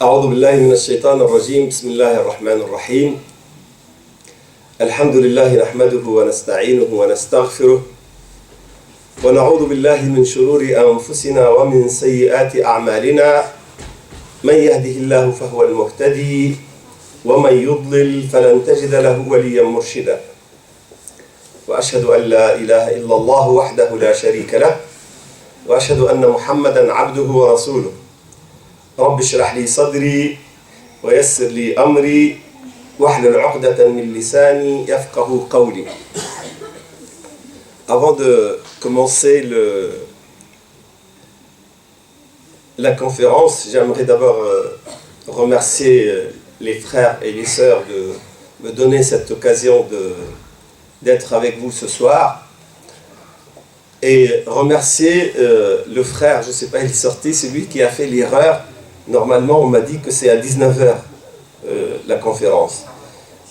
أعوذ بالله من الشيطان الرجيم بسم الله الرحمن الرحيم الحمد لله نحمده ونستعينه ونستغفره ونعوذ بالله من شرور أنفسنا ومن سيئات أعمالنا من يهده الله فهو المهتدي ومن يضلل فلن تجد له وليا مرشدا وأشهد أن لا إله إلا الله وحده لا شريك له وأشهد أن محمدا عبده ورسوله رب اشرح لي صدري ويسر لي أمري واحلل عقدة من لساني يفقه قولي. Avant de commencer la conférence, j'aimerais d'abord remercier les frères et les sœurs de me donner cette occasion d'être avec vous ce soir et remercier le frère, je ne sais pas, il est sorti, c'est lui qui a fait l'erreur. Normalement, on m'a dit que c'est à 19h la conférence.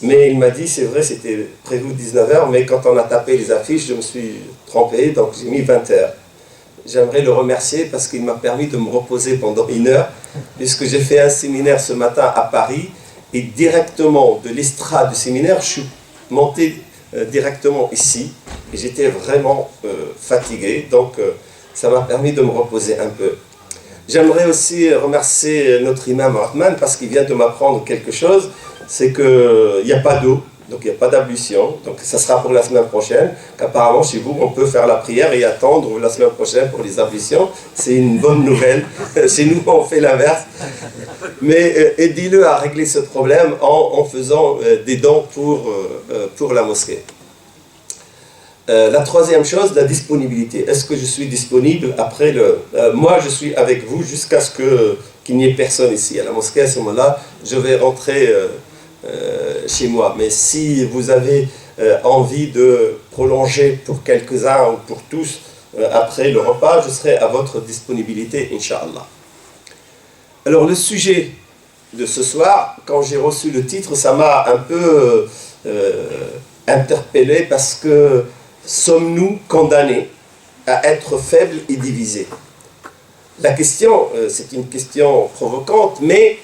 Mais il m'a dit, c'est vrai, c'était prévu 19h, mais quand on a tapé les affiches, je me suis trompé, donc j'ai mis 20h. J'aimerais le remercier parce qu'il m'a permis de me reposer pendant 1 heure, puisque j'ai fait un séminaire ce matin à Paris, et directement de l'estrade du séminaire, je suis monté directement ici, et j'étais vraiment fatigué, donc ça m'a permis de me reposer un peu. J'aimerais aussi remercier notre imam Rahman parce qu'il vient de m'apprendre quelque chose, c'est qu'il n'y a pas d'eau, donc il n'y a pas d'ablution, donc ça sera pour la semaine prochaine, qu'apparemment chez vous on peut faire la prière et attendre la semaine prochaine pour les ablutions, c'est une bonne nouvelle, chez nous on fait l'inverse, mais aidez-le à régler ce problème en faisant des dons pour la mosquée. La troisième chose, la disponibilité. Est-ce que je suis disponible après moi, je suis avec vous jusqu'à ce qu'il n'y ait personne ici à la mosquée. À ce moment-là, je vais rentrer chez moi. Mais si vous avez envie de prolonger pour quelques-uns ou pour tous après le repas, je serai à votre disponibilité, Inch'Allah. Alors, le sujet de ce soir, quand j'ai reçu le titre, ça m'a un peu interpellé parce que sommes-nous condamnés à être faibles et divisés? La question, c'est une question provocante, mais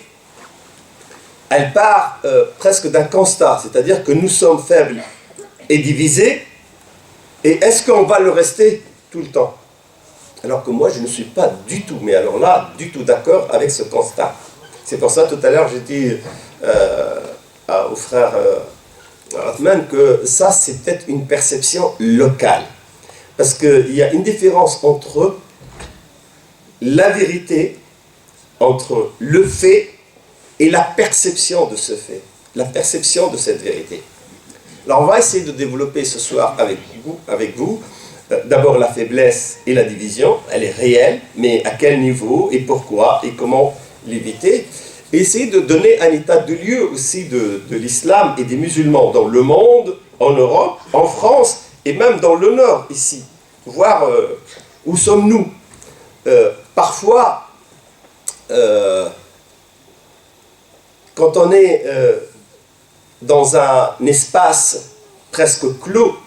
elle part presque d'un constat, c'est-à-dire que nous sommes faibles et divisés, et est-ce qu'on va le rester tout le temps? Alors que moi, je ne suis pas du tout, mais alors là, du tout d'accord avec ce constat. C'est pour ça, tout à l'heure, j'ai dit au frère Rahman que ça c'est peut-être une perception locale parce qu'il y a une différence entre la vérité, entre le fait et la perception de ce fait, la perception de cette vérité. Alors on va essayer de développer ce soir avec vous d'abord la faiblesse et la division, elle est réelle, mais à quel niveau et pourquoi et comment l'éviter. Et essayer de donner un état de lieu aussi de l'islam et des musulmans dans le monde, en Europe, en France et même dans le Nord ici. Voir où sommes-nous. Parfois, quand on est dans un espace presque clos,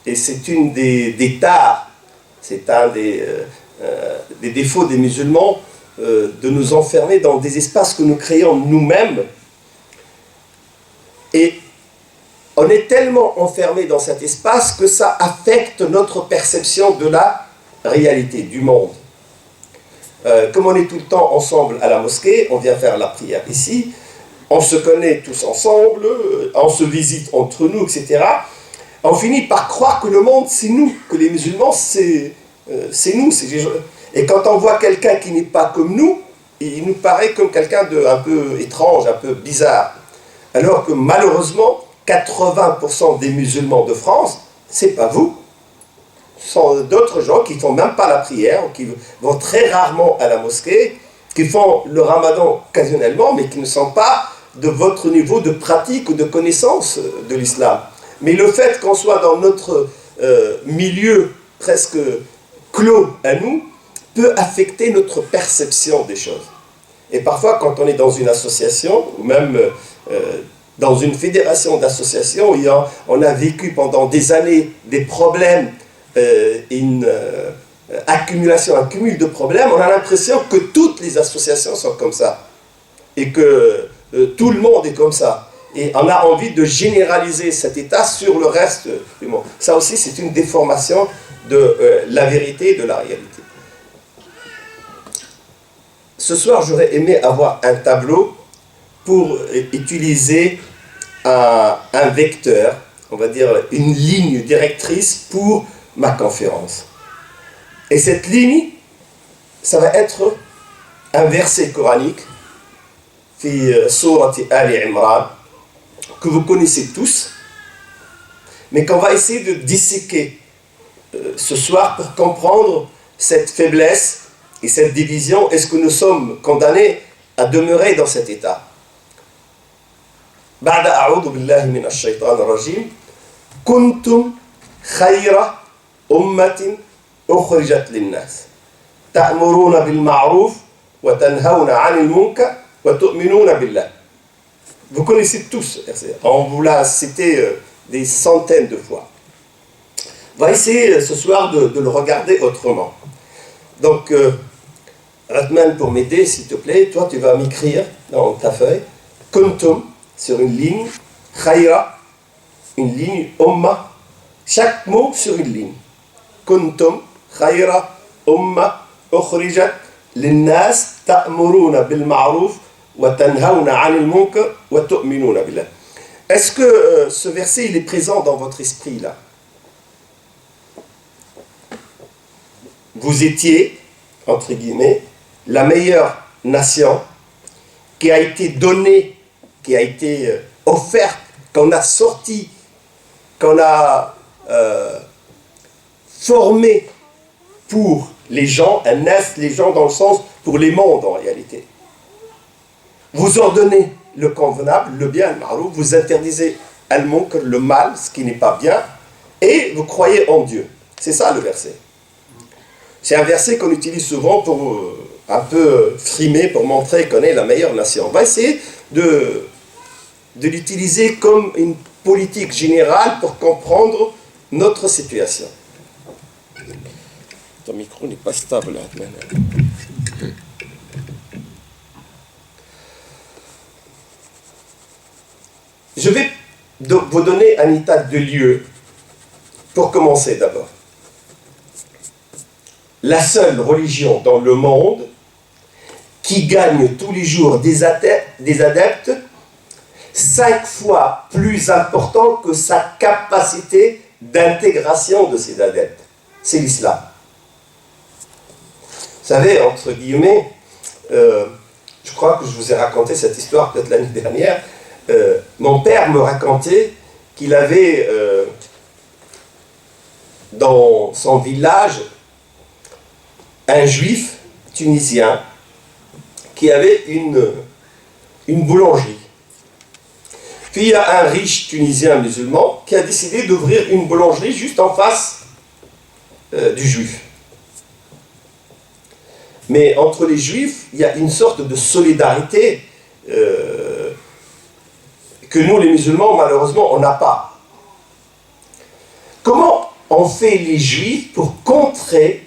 et c'est une des tares, c'est un des défauts des musulmans, de nous enfermer dans des espaces que nous créons nous-mêmes, et on est tellement enfermé dans cet espace que ça affecte notre perception de la réalité, du monde. Comme on est tout le temps ensemble à la mosquée, on vient faire la prière ici, on se connaît tous ensemble, on se visite entre nous, etc. On finit par croire que le monde c'est nous, que les musulmans c'est nous, et quand on voit quelqu'un qui n'est pas comme nous, il nous paraît comme quelqu'un d'un peu étrange, un peu bizarre. Alors que malheureusement, 80% des musulmans de France, c'est pas vous. Ce sont d'autres gens qui ne font même pas la prière, ou qui vont très rarement à la mosquée, qui font le ramadan occasionnellement, mais qui ne sont pas de votre niveau de pratique ou de connaissance de l'islam. Mais le fait qu'on soit dans notre milieu presque clos à nous, peut affecter notre perception des choses. Et parfois, quand on est dans une association, ou même dans une fédération d'associations, on a vécu pendant des années des problèmes, accumulation, un cumul de problèmes, on a l'impression que toutes les associations sont comme ça. Et que tout le monde est comme ça. Et on a envie de généraliser cet état sur le reste du monde. Ça aussi, c'est une déformation de la vérité et de la réalité. Ce soir, j'aurais aimé avoir un tableau pour utiliser un vecteur, on va dire une ligne directrice pour ma conférence. Et cette ligne, ça va être un verset coranique, fi Sourate Ali Imran, que vous connaissez tous, mais qu'on va essayer de disséquer ce soir pour comprendre cette faiblesse et cette division. Est-ce que nous sommes condamnés à demeurer dans cet état? بعد أعوذ بالله من الشيطان الرجيم كنتم خير أمة أخرجت للناس تأمرون بالمعروف وتنهون عن المنكر وتؤمنون بالله. Vous connaissez tous ce verset. On vous l'a cité des centaines de fois. On va essayer ce soir de le regarder autrement. Donc, Ratman, pour m'aider, s'il te plaît, toi tu vas m'écrire dans ta feuille Kuntum sur une ligne, Khayra, une ligne, Umma, chaque mot sur une ligne. Kuntum, Khayra, Umma, Ukhrijat, Linnas, Ta'muruna bil Ma'ruf, wa tanhawna 'anil munkar, wa tu'minuna billah. Est-ce que ce verset il est présent dans votre esprit là? Vous étiez, entre guillemets, la meilleure nation qui a été donnée, qui a été offerte, qu'on a sorti, qu'on a formé pour les gens, les gens dans le sens pour les mondes en réalité. Vous ordonnez le convenable, le bien, le ma'rouf, vous interdisez al-munkar, le mal, ce qui n'est pas bien, et vous croyez en Dieu. C'est ça le verset. C'est un verset qu'on utilise souvent pour un peu frimer, pour montrer qu'on est la meilleure nation. On va essayer de l'utiliser comme une politique générale pour comprendre notre situation. Ton micro n'est pas stable là. Je vais vous donner un état de lieu pour commencer d'abord. La seule religion dans le monde qui gagne tous les jours des adeptes 5 fois plus important que sa capacité d'intégration de ces adeptes. C'est l'islam. Vous savez, entre guillemets, je crois que je vous ai raconté cette histoire peut-être l'année dernière, mon père me racontait qu'il avait dans son village un juif tunisien qui avait une boulangerie. Puis il y a un riche tunisien musulman qui a décidé d'ouvrir une boulangerie juste en face du juif. Mais entre les juifs, il y a une sorte de solidarité que nous les musulmans, malheureusement, on n'a pas. Comment on fait les juifs pour contrer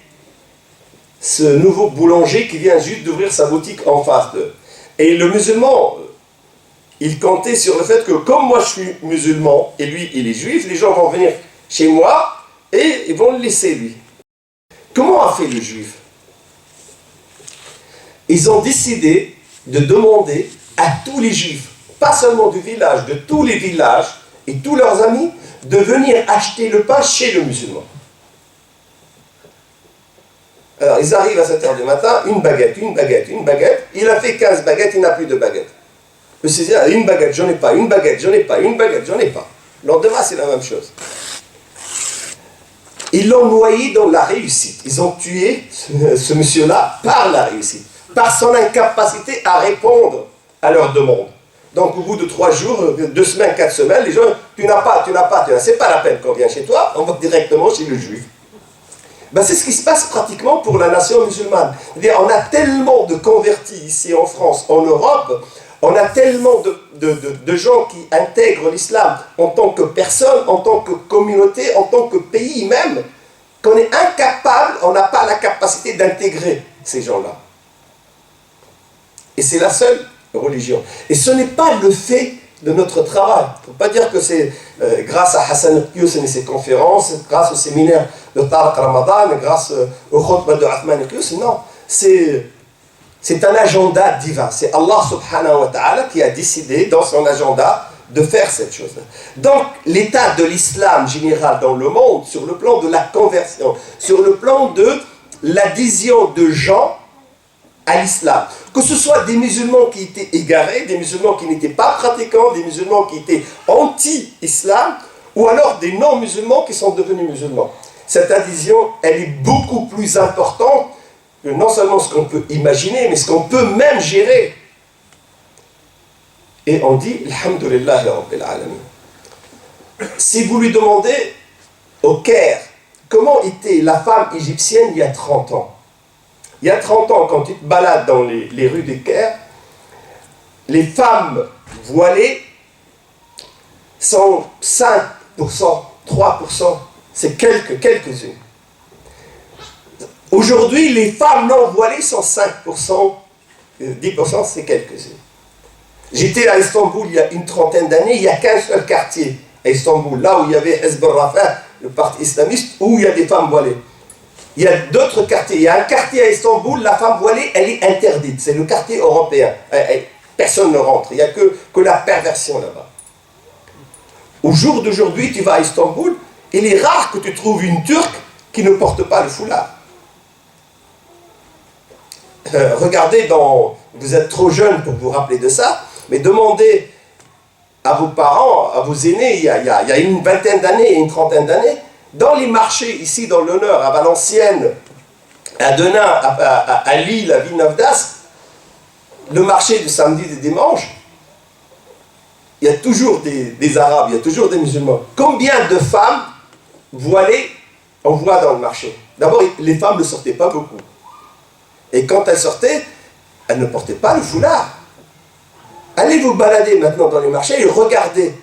ce nouveau boulanger qui vient juste d'ouvrir sa boutique en face d'eux? Et le musulman, il comptait sur le fait que comme moi je suis musulman et lui il est juif, les gens vont venir chez moi et ils vont le laisser lui. Comment a fait le juif? Ils ont décidé de demander à tous les juifs, pas seulement du village, de tous les villages et tous leurs amis, de venir acheter le pain chez le musulman. Alors ils arrivent à 7h du matin, une baguette, il a fait 15 baguettes, il n'a plus de baguette. Je me suis dit, une baguette, j'en ai pas, une baguette, j'en ai pas, une baguette, j'en ai pas. Le lendemain, c'est la même chose. Ils l'ont noyé dans la réussite. Ils ont tué ce monsieur-là par la réussite, par son incapacité à répondre à leurs demandes. Donc au bout de 3 jours, 2 semaines, 4 semaines, les gens, tu n'as pas, c'est pas la peine qu'on vienne chez toi, on va directement chez le juif. Ben, c'est ce qui se passe pratiquement pour la nation musulmane. C'est-à-dire, on a tellement de convertis ici en France, en Europe, on a tellement de gens qui intègrent l'islam en tant que personne, en tant que communauté, en tant que pays même, qu'on est incapable, on n'a pas la capacité d'intégrer ces gens-là. Et c'est la seule religion. Et ce n'est pas le fait de notre travail. Il ne faut pas dire que c'est grâce à Hassan Qiyous et ses conférences, grâce au séminaire de Tariq Ramadan, grâce au khutbah de Athman Qiyous. Non, c'est un agenda divin. C'est Allah subhanahu wa ta'ala qui a décidé dans son agenda de faire cette chose. Donc, l'état de l'islam général dans le monde, sur le plan de la conversion, sur le plan de l'adhésion de gens à l'islam, que ce soit des musulmans qui étaient égarés, des musulmans qui n'étaient pas pratiquants, des musulmans qui étaient anti-islam, ou alors des non-musulmans qui sont devenus musulmans. Cette adhésion, elle est beaucoup plus importante que non seulement ce qu'on peut imaginer, mais ce qu'on peut même gérer. Et on dit, Alhamdulillah Rabbil Alamin. Si vous lui demandez au Caire, comment était la femme égyptienne il y a 30 ans? Il y a 30 ans, quand tu te balades dans les rues du Caire, les femmes voilées sont 5%, 3%, c'est quelques-unes. Aujourd'hui, les femmes non voilées sont 5%, 10%, c'est quelques-unes. J'étais à Istanbul il y a une trentaine d'années, il n'y a qu'un seul quartier à Istanbul, là où il y avait Hezb al-Rafa, le parti islamiste, où il y a des femmes voilées. Il y a d'autres quartiers. Il y a un quartier à Istanbul, la femme voilée, elle est interdite. C'est le quartier européen. Personne ne rentre. Il n'y a que la perversion là-bas. Au jour d'aujourd'hui, tu vas à Istanbul, il est rare que tu trouves une Turque qui ne porte pas le foulard. Regardez vous êtes trop jeune pour vous rappeler de ça, mais demandez à vos parents, à vos aînés, il y a une vingtaine d'années, une trentaine d'années, dans les marchés, ici dans le Nord, à Valenciennes, à Denain, à Lille, à Villeneuve-d'Ascq, le marché du samedi et du dimanche, il y a toujours des Arabes, il y a toujours des musulmans. Combien de femmes voilées on voit dans le marché? D'abord, les femmes ne sortaient pas beaucoup. Et quand elles sortaient, elles ne portaient pas le foulard. Allez vous balader maintenant dans les marchés et regardez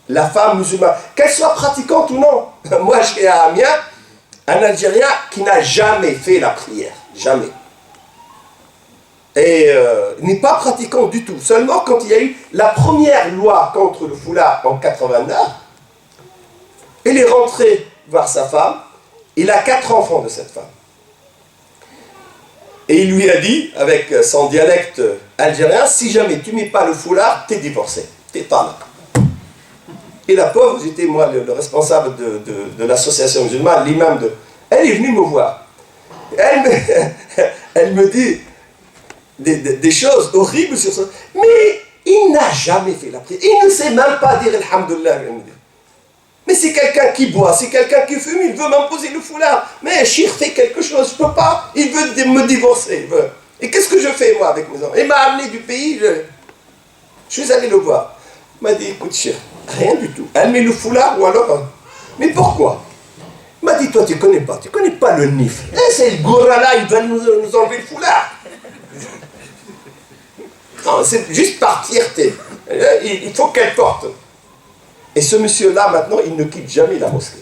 la femme musulmane, qu'elle soit pratiquante ou non. Moi, j'ai à Amiens un Algérien qui n'a jamais fait la prière. Jamais. Et n'est pas pratiquant du tout. Seulement quand il y a eu la première loi contre le foulard en 89, il est rentré voir sa femme. Il a 4 enfants de cette femme. Et il lui a dit, avec son dialecte algérien, si jamais tu ne mets pas le foulard, t'es divorcé. T'es talaq. Et la pauvre, j'étais moi le responsable de l'association musulmane, l'imam de... Elle est venue me voir. Elle me dit des choses horribles sur ça. Mais il n'a jamais fait la prière. Il ne sait même pas dire Alhamdulillah. Mais c'est quelqu'un qui boit, c'est quelqu'un qui fume, il veut m'imposer le foulard. Mais Chir fait quelque chose, je ne peux pas. Il veut me divorcer. Et qu'est-ce que je fais moi avec mes enfants? Il m'a amené du pays, je suis allé le voir. Il m'a dit, écoute Chir, rien du tout. Elle met le foulard ou alors... Mais pourquoi? Il m'a dit, toi tu connais pas le nif. C'est le gourala, il va nous enlever le foulard. Non, c'est juste par fierté. Il faut qu'elle porte. Et ce monsieur-là, maintenant, il ne quitte jamais la mosquée.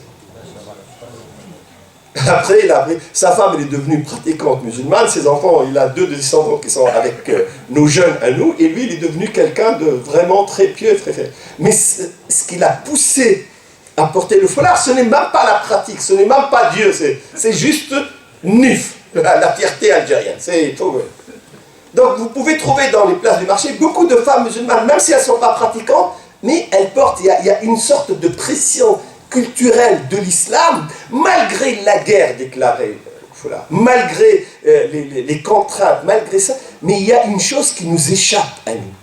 Après, sa femme, elle est devenue pratiquante musulmane. Ses enfants, il a 2 descendants qui sont avec nos jeunes à nous. Et lui, il est devenu quelqu'un de vraiment très pieux, très fait. Mais ce qui l'a poussé à porter le foulard, ce n'est même pas la pratique, ce n'est même pas Dieu. C'est juste nif, la fierté algérienne. Donc, vous pouvez trouver dans les places du marché beaucoup de femmes musulmanes, même si elles ne sont pas pratiquantes, mais elles portent, il y a une sorte de pression culturelle de l'islam, malgré la guerre déclarée, malgré les contraintes, malgré ça, mais il y a une chose qui nous échappe à nous.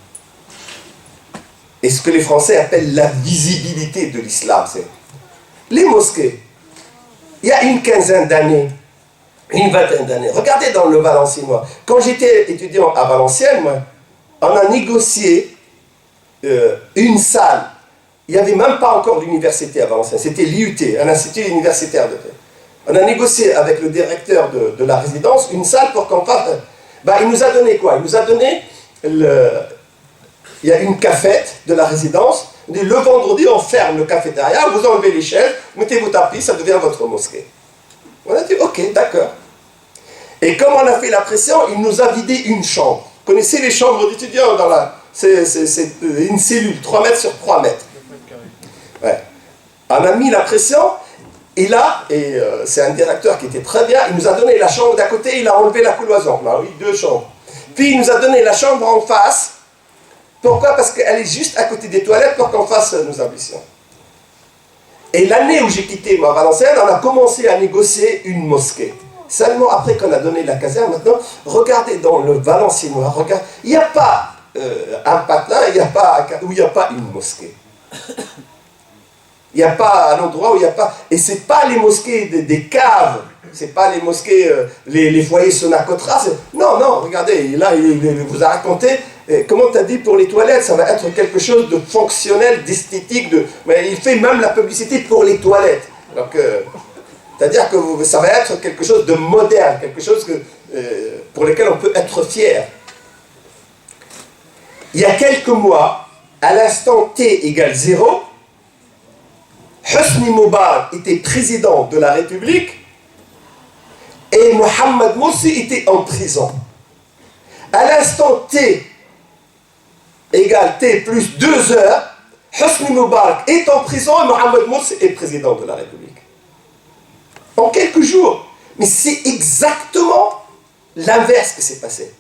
Et ce que les Français appellent la visibilité de l'islam, c'est les mosquées. Il y a une quinzaine d'années, une vingtaine d'années, regardez dans le Valenciennois. Quand j'étais étudiant à Valenciennes, moi, on a négocié une salle. Il n'y avait même pas encore l'université à Valenciennes, c'était l'IUT, un institut universitaire de paix. On a négocié avec le directeur de la résidence une salle pour qu'on fasse... il nous a donné quoi? Il nous a donné il y a une cafette de la résidence. On dit, le vendredi, on ferme le cafétéria, vous enlevez les chaises, mettez vos tapis, ça devient votre mosquée. On a dit, ok, d'accord. Et comme on a fait la pression, il nous a vidé une chambre. Vous connaissez les chambres d'étudiants dans la... C'est une cellule, 3 mètres sur 3 mètres. Ouais. On a mis la pression, et là, c'est un directeur qui était très bien, il nous a donné la chambre d'à côté, il a enlevé la cloison. On a eu 2 chambres. Puis il nous a donné la chambre en face. Pourquoi? Parce qu'elle est juste à côté des toilettes pour qu'en face nous ablutions. Et l'année où j'ai quitté ma Valenciennes, on a commencé à négocier une mosquée. Seulement après qu'on a donné la caserne, maintenant, regardez dans le Valenciennois, regardez, il n'y a pas un patelin, où il n'y a pas une mosquée. Il n'y a pas un endroit où il n'y a pas... Et ce n'est pas les mosquées des caves, ce n'est pas les mosquées, les foyers Sonacotra. Non, non, regardez, là, il vous a raconté, comment tu as dit pour les toilettes, ça va être quelque chose de fonctionnel, d'esthétique, mais il fait même la publicité pour les toilettes. Donc, c'est-à-dire que ça va être quelque chose de moderne, quelque chose pour lequel on peut être fier. Il y a quelques mois, à l'instant t égale 0, Hosni Moubarak était président de la République et Mohamed Morsi était en prison. À l'instant t égale t plus 2 heures, Hosni Moubarak est en prison et Mohamed Morsi est président de la République. En quelques jours. Mais c'est exactement l'inverse qui s'est passé.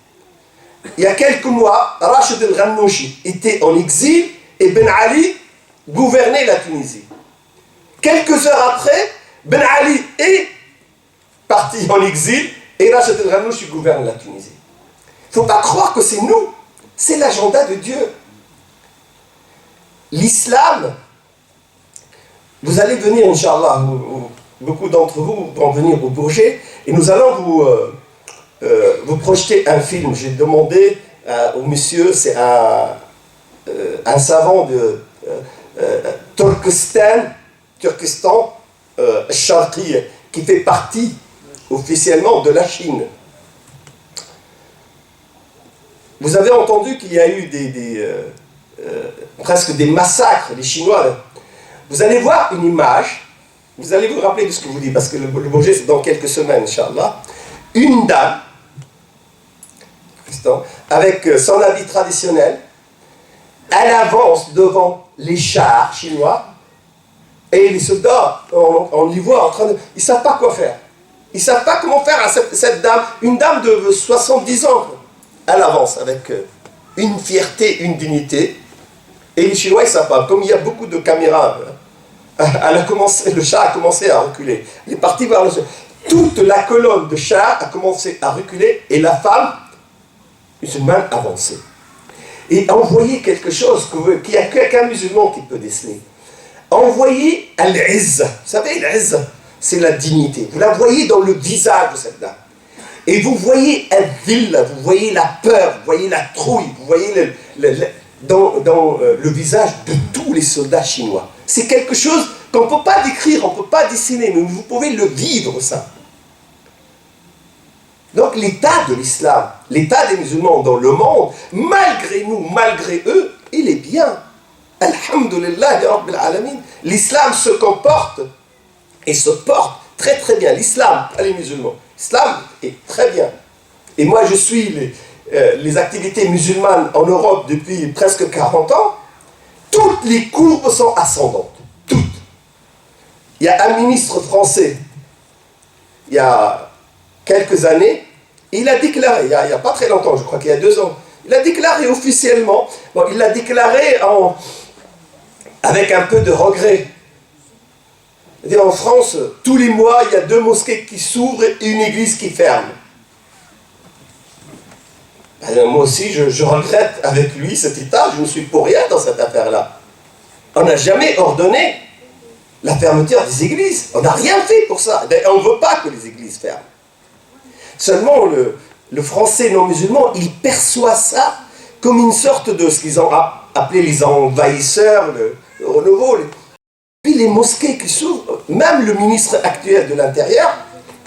Il y a quelques mois, Rachid el-Ghannouchi était en exil et Ben Ali gouvernait la Tunisie. Quelques heures après, Ben Ali est parti en exil et Rachid el-Ghannouchi gouverne la Tunisie. Il ne faut pas croire que c'est nous, c'est l'agenda de Dieu. L'islam, vous allez venir, Inch'Allah, beaucoup d'entre vous vont venir au Bourget et nous allons vous projeter un film. J'ai demandé au monsieur, c'est un savant de Turkestan, Sharqi, qui fait partie officiellement de la Chine. Vous avez entendu qu'il y a eu presque des massacres, les Chinois. Vous allez voir une image. Vous allez vous rappeler de ce que je vous dis, parce que le Bourget, c'est dans quelques semaines, Inch'Allah. Une dame, avec son habit traditionnel, elle avance devant les chars chinois, et les soldats, on les voit en train de... Ils ne savent pas quoi faire. Ils ne savent pas comment faire à cette dame, une dame de 70 ans. Elle avance avec une fierté, une dignité, et les Chinois, ils ne savent pas. Comme il y a beaucoup de caméras... le char a commencé à reculer. Il est parti vers le sol. Toute la colonne de chars a commencé à reculer et la femme musulmane avançait. Et envoyer quelque chose qu'il n'y a qu'un musulman qui peut déceler. Envoyer al-izza. Vous savez, al-izza, c'est la dignité. Vous la voyez dans le visage de cette dame. Et vous voyez al-dhilla, vous voyez la peur, vous voyez la trouille, vous voyez dans le visage de tous les soldats chinois. C'est quelque chose qu'on ne peut pas décrire, on ne peut pas dessiner, mais vous pouvez le vivre, ça. Donc l'état de l'islam, l'état des musulmans dans le monde, malgré nous, malgré eux, il est bien. Alhamdulillah, Rabbil Alamin. L'islam se comporte et se porte très très bien. L'islam, pas les musulmans. L'islam est très bien. Et moi je suis les activités musulmanes en Europe depuis presque 40 ans. Toutes les courbes sont ascendantes. Toutes. Il y a un ministre français, il y a quelques années, il a déclaré, il n'y a pas très longtemps, je crois qu'il y a 2 ans, il a déclaré officiellement, il l'a déclaré avec un peu de regret. En France, tous les mois, il y a 2 mosquées qui s'ouvrent et une église qui ferme. Moi aussi, je regrette avec lui cet état, je ne suis pour rien dans cette affaire-là. On n'a jamais ordonné la fermeture des églises. On n'a rien fait pour ça. On ne veut pas que les églises ferment. Seulement, le français non-musulman, il perçoit ça comme une sorte de ce qu'ils ont appelé les envahisseurs, le renouveau. Puis les mosquées qui s'ouvrent, même le ministre actuel de l'Intérieur,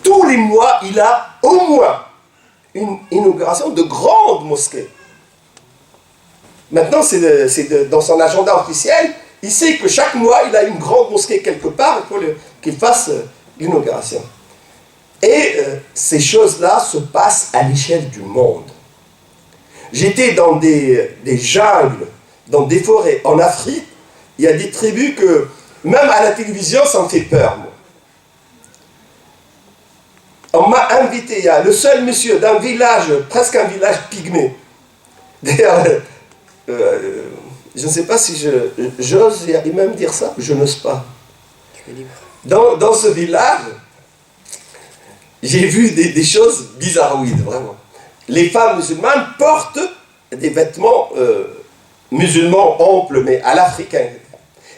tous les mois, il a au moins une inauguration de grandes mosquées. Maintenant, c'est dans son agenda officiel, il sait que chaque mois, il a une grande mosquée quelque part pour qu'il fasse l'inauguration. Et ces choses-là se passent à l'échelle du monde. J'étais dans des jungles, dans des forêts en Afrique. Il y a des tribus que, même à la télévision, ça me fait peur, moi. On m'a invité, il y a le seul monsieur d'un village, presque un village pygmée. D'ailleurs, je ne sais pas si j'ose même dire ça, je n'ose pas. Tu es libre. Dans ce village, j'ai vu des choses bizarroïdes, vraiment. Les femmes musulmanes portent des vêtements musulmans amples, mais à l'africain.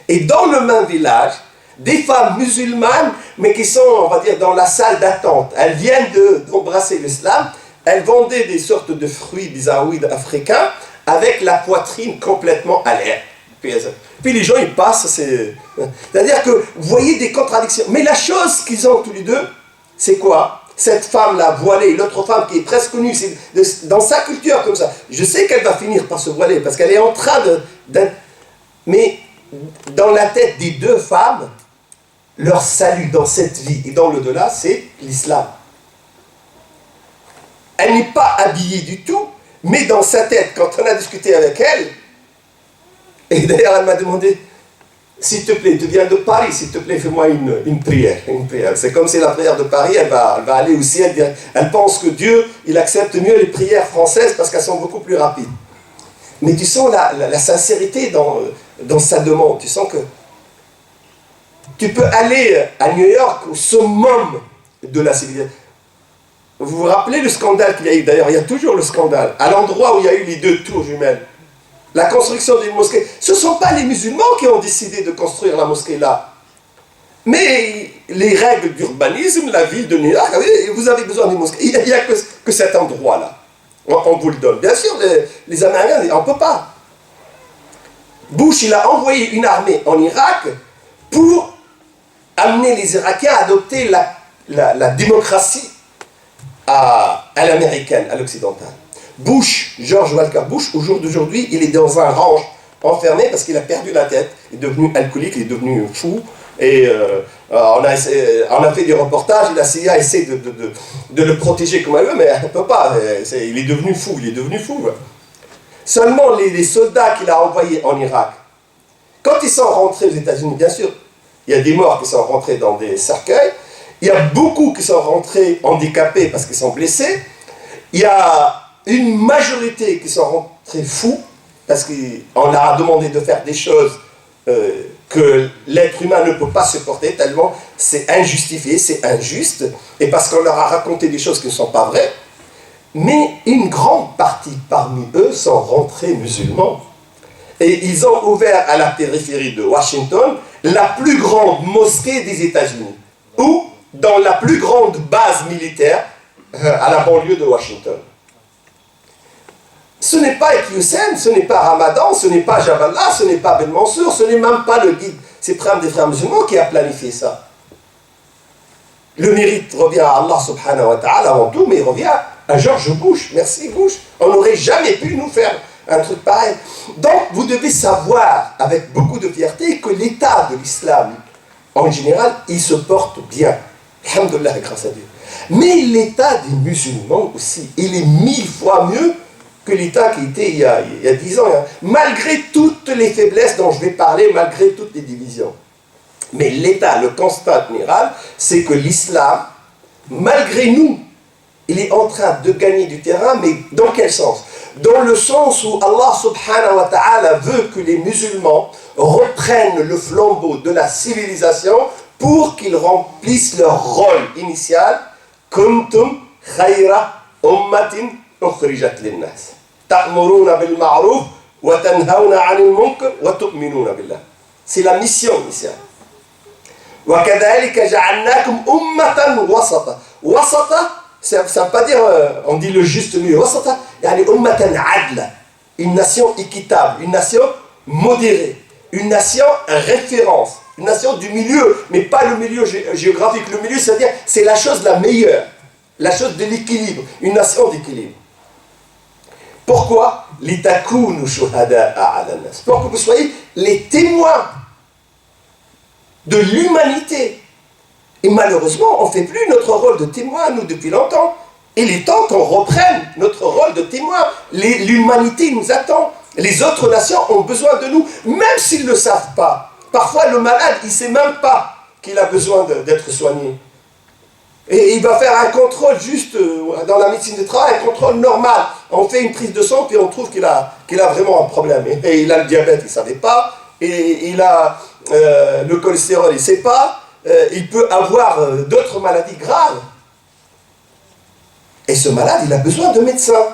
Et dans le même village, des femmes musulmanes, mais qui sont, on va dire, dans la salle d'attente. Elles viennent d'embrasser l'islam. Elles vendaient des sortes de fruits bizarroïdes africains avec la poitrine complètement à l'air. Puis les gens, ils passent. C'est-à-dire que vous voyez des contradictions. Mais la chose qu'ils ont tous les deux, c'est quoi? Cette femme-là voilée, l'autre femme qui est presque connue, c'est dans sa culture comme ça. Je sais qu'elle va finir par se voiler parce qu'elle est en train mais dans la tête des deux femmes, leur salut dans cette vie et dans l'au-delà, c'est l'islam. Elle n'est pas habillée du tout, mais dans sa tête, quand on a discuté avec elle, et d'ailleurs elle m'a demandé, s'il te plaît, tu viens de Paris, s'il te plaît, fais-moi une prière. C'est comme si la prière de Paris, elle va aller au ciel. Elle pense que Dieu, il accepte mieux les prières françaises parce qu'elles sont beaucoup plus rapides. Mais tu sens la sincérité dans sa demande. Tu sens que tu peux aller à New York au summum de la civilisation. Vous vous rappelez le scandale qu'il y a eu? D'ailleurs, il y a toujours le scandale. À l'endroit où il y a eu les deux tours jumelles. La construction d'une mosquée. Ce ne sont pas les musulmans qui ont décidé de construire la mosquée là. Mais les règles d'urbanisme, la ville de New York, vous avez besoin d'une mosquée. Il n'y a que cet endroit-là. On vous le donne. Bien sûr, les Américains, on ne peut pas. Bush, il a envoyé une armée en Irak pour amener les Irakiens à adopter la démocratie à l'américaine, à l'occidentale. Bush, George Walker Bush, au jour d'aujourd'hui, il est dans un ranch enfermé parce qu'il a perdu la tête, il est devenu alcoolique, il est devenu fou. Et on a fait des reportages, et la CIA essaie de le protéger comme elle veut, mais elle ne peut pas. Il est devenu fou, Seulement les soldats qu'il a envoyés en Irak, quand ils sont rentrés aux États-Unis, bien sûr, il y a des morts qui sont rentrés dans des cercueils, il y a beaucoup qui sont rentrés handicapés parce qu'ils sont blessés, il y a une majorité qui sont rentrés fous parce qu'on leur a demandé de faire des choses que l'être humain ne peut pas supporter tellement c'est injustifié, c'est injuste, et parce qu'on leur a raconté des choses qui ne sont pas vraies. Mais une grande partie parmi eux sont rentrés musulmans. Et ils ont ouvert à la périphérie de Washington la plus grande mosquée des États-Unis, ou dans la plus grande base militaire à la banlieue de Washington. Ce n'est pas Hussein, ce n'est pas Ramadan, ce n'est pas Jaballah, ce n'est pas Ben Mansour, ce n'est même pas le guide suprême des frères musulmans qui a planifié ça. Le mérite revient à Allah subhanahu wa ta'ala avant tout, mais il revient à George Bush. Merci Bush. On n'aurait jamais pu nous faire un truc pareil. Donc vous devez savoir avec beaucoup de fierté que l'état de l'islam, en général, il se porte bien. Alhamdulillah, grâce à Dieu. Mais l'état des musulmans aussi, il est 1000 fois mieux que l'état qui était il y a 10 ans. Malgré toutes les faiblesses dont je vais parler, malgré toutes les divisions. Mais l'état, le constat général, c'est que l'islam, malgré nous, il est en train de gagner du terrain, mais dans quel sens? Dans le sens où Allah subhanahu wa ta'ala veut que les musulmans reprennent le flambeau de la civilisation pour qu'ils remplissent leur rôle initial. Kuntum khayra ummatin ukhrijat linnas. Ta'muruna bil ma'ruf wa tanhauna 'anil munkar wa tu'minuna billah. C'est la mission initiale. Wa kadhalika ja'alnakum ummatan wasata. Wasata, ça ne veut pas dire, on dit le juste milieu. Wasata, yani ummatan adla. Une nation équitable, une nation modérée, une nation référence, une nation du milieu, mais pas le milieu géographique. Le milieu, c'est-à-dire, c'est la chose la meilleure, la chose de l'équilibre, une nation d'équilibre. Pourquoi? Litakunu shuhada'a 'ala an-nas. Pour que vous soyez les témoins de l'humanité. Et malheureusement, on ne fait plus notre rôle de témoin, nous, depuis longtemps. Il est temps qu'on reprenne notre rôle de témoin. L'humanité nous attend. Les autres nations ont besoin de nous, même s'ils ne le savent pas. Parfois, le malade, il ne sait même pas qu'il a besoin d'être soigné. Et il va faire un contrôle juste dans la médecine du travail, un contrôle normal. On fait une prise de sang, puis on trouve qu'il a vraiment un problème. Et il a le diabète, il ne savait pas. Et il a le cholestérol, il ne sait pas. Il peut avoir d'autres maladies graves. Et ce malade, il a besoin de médecins.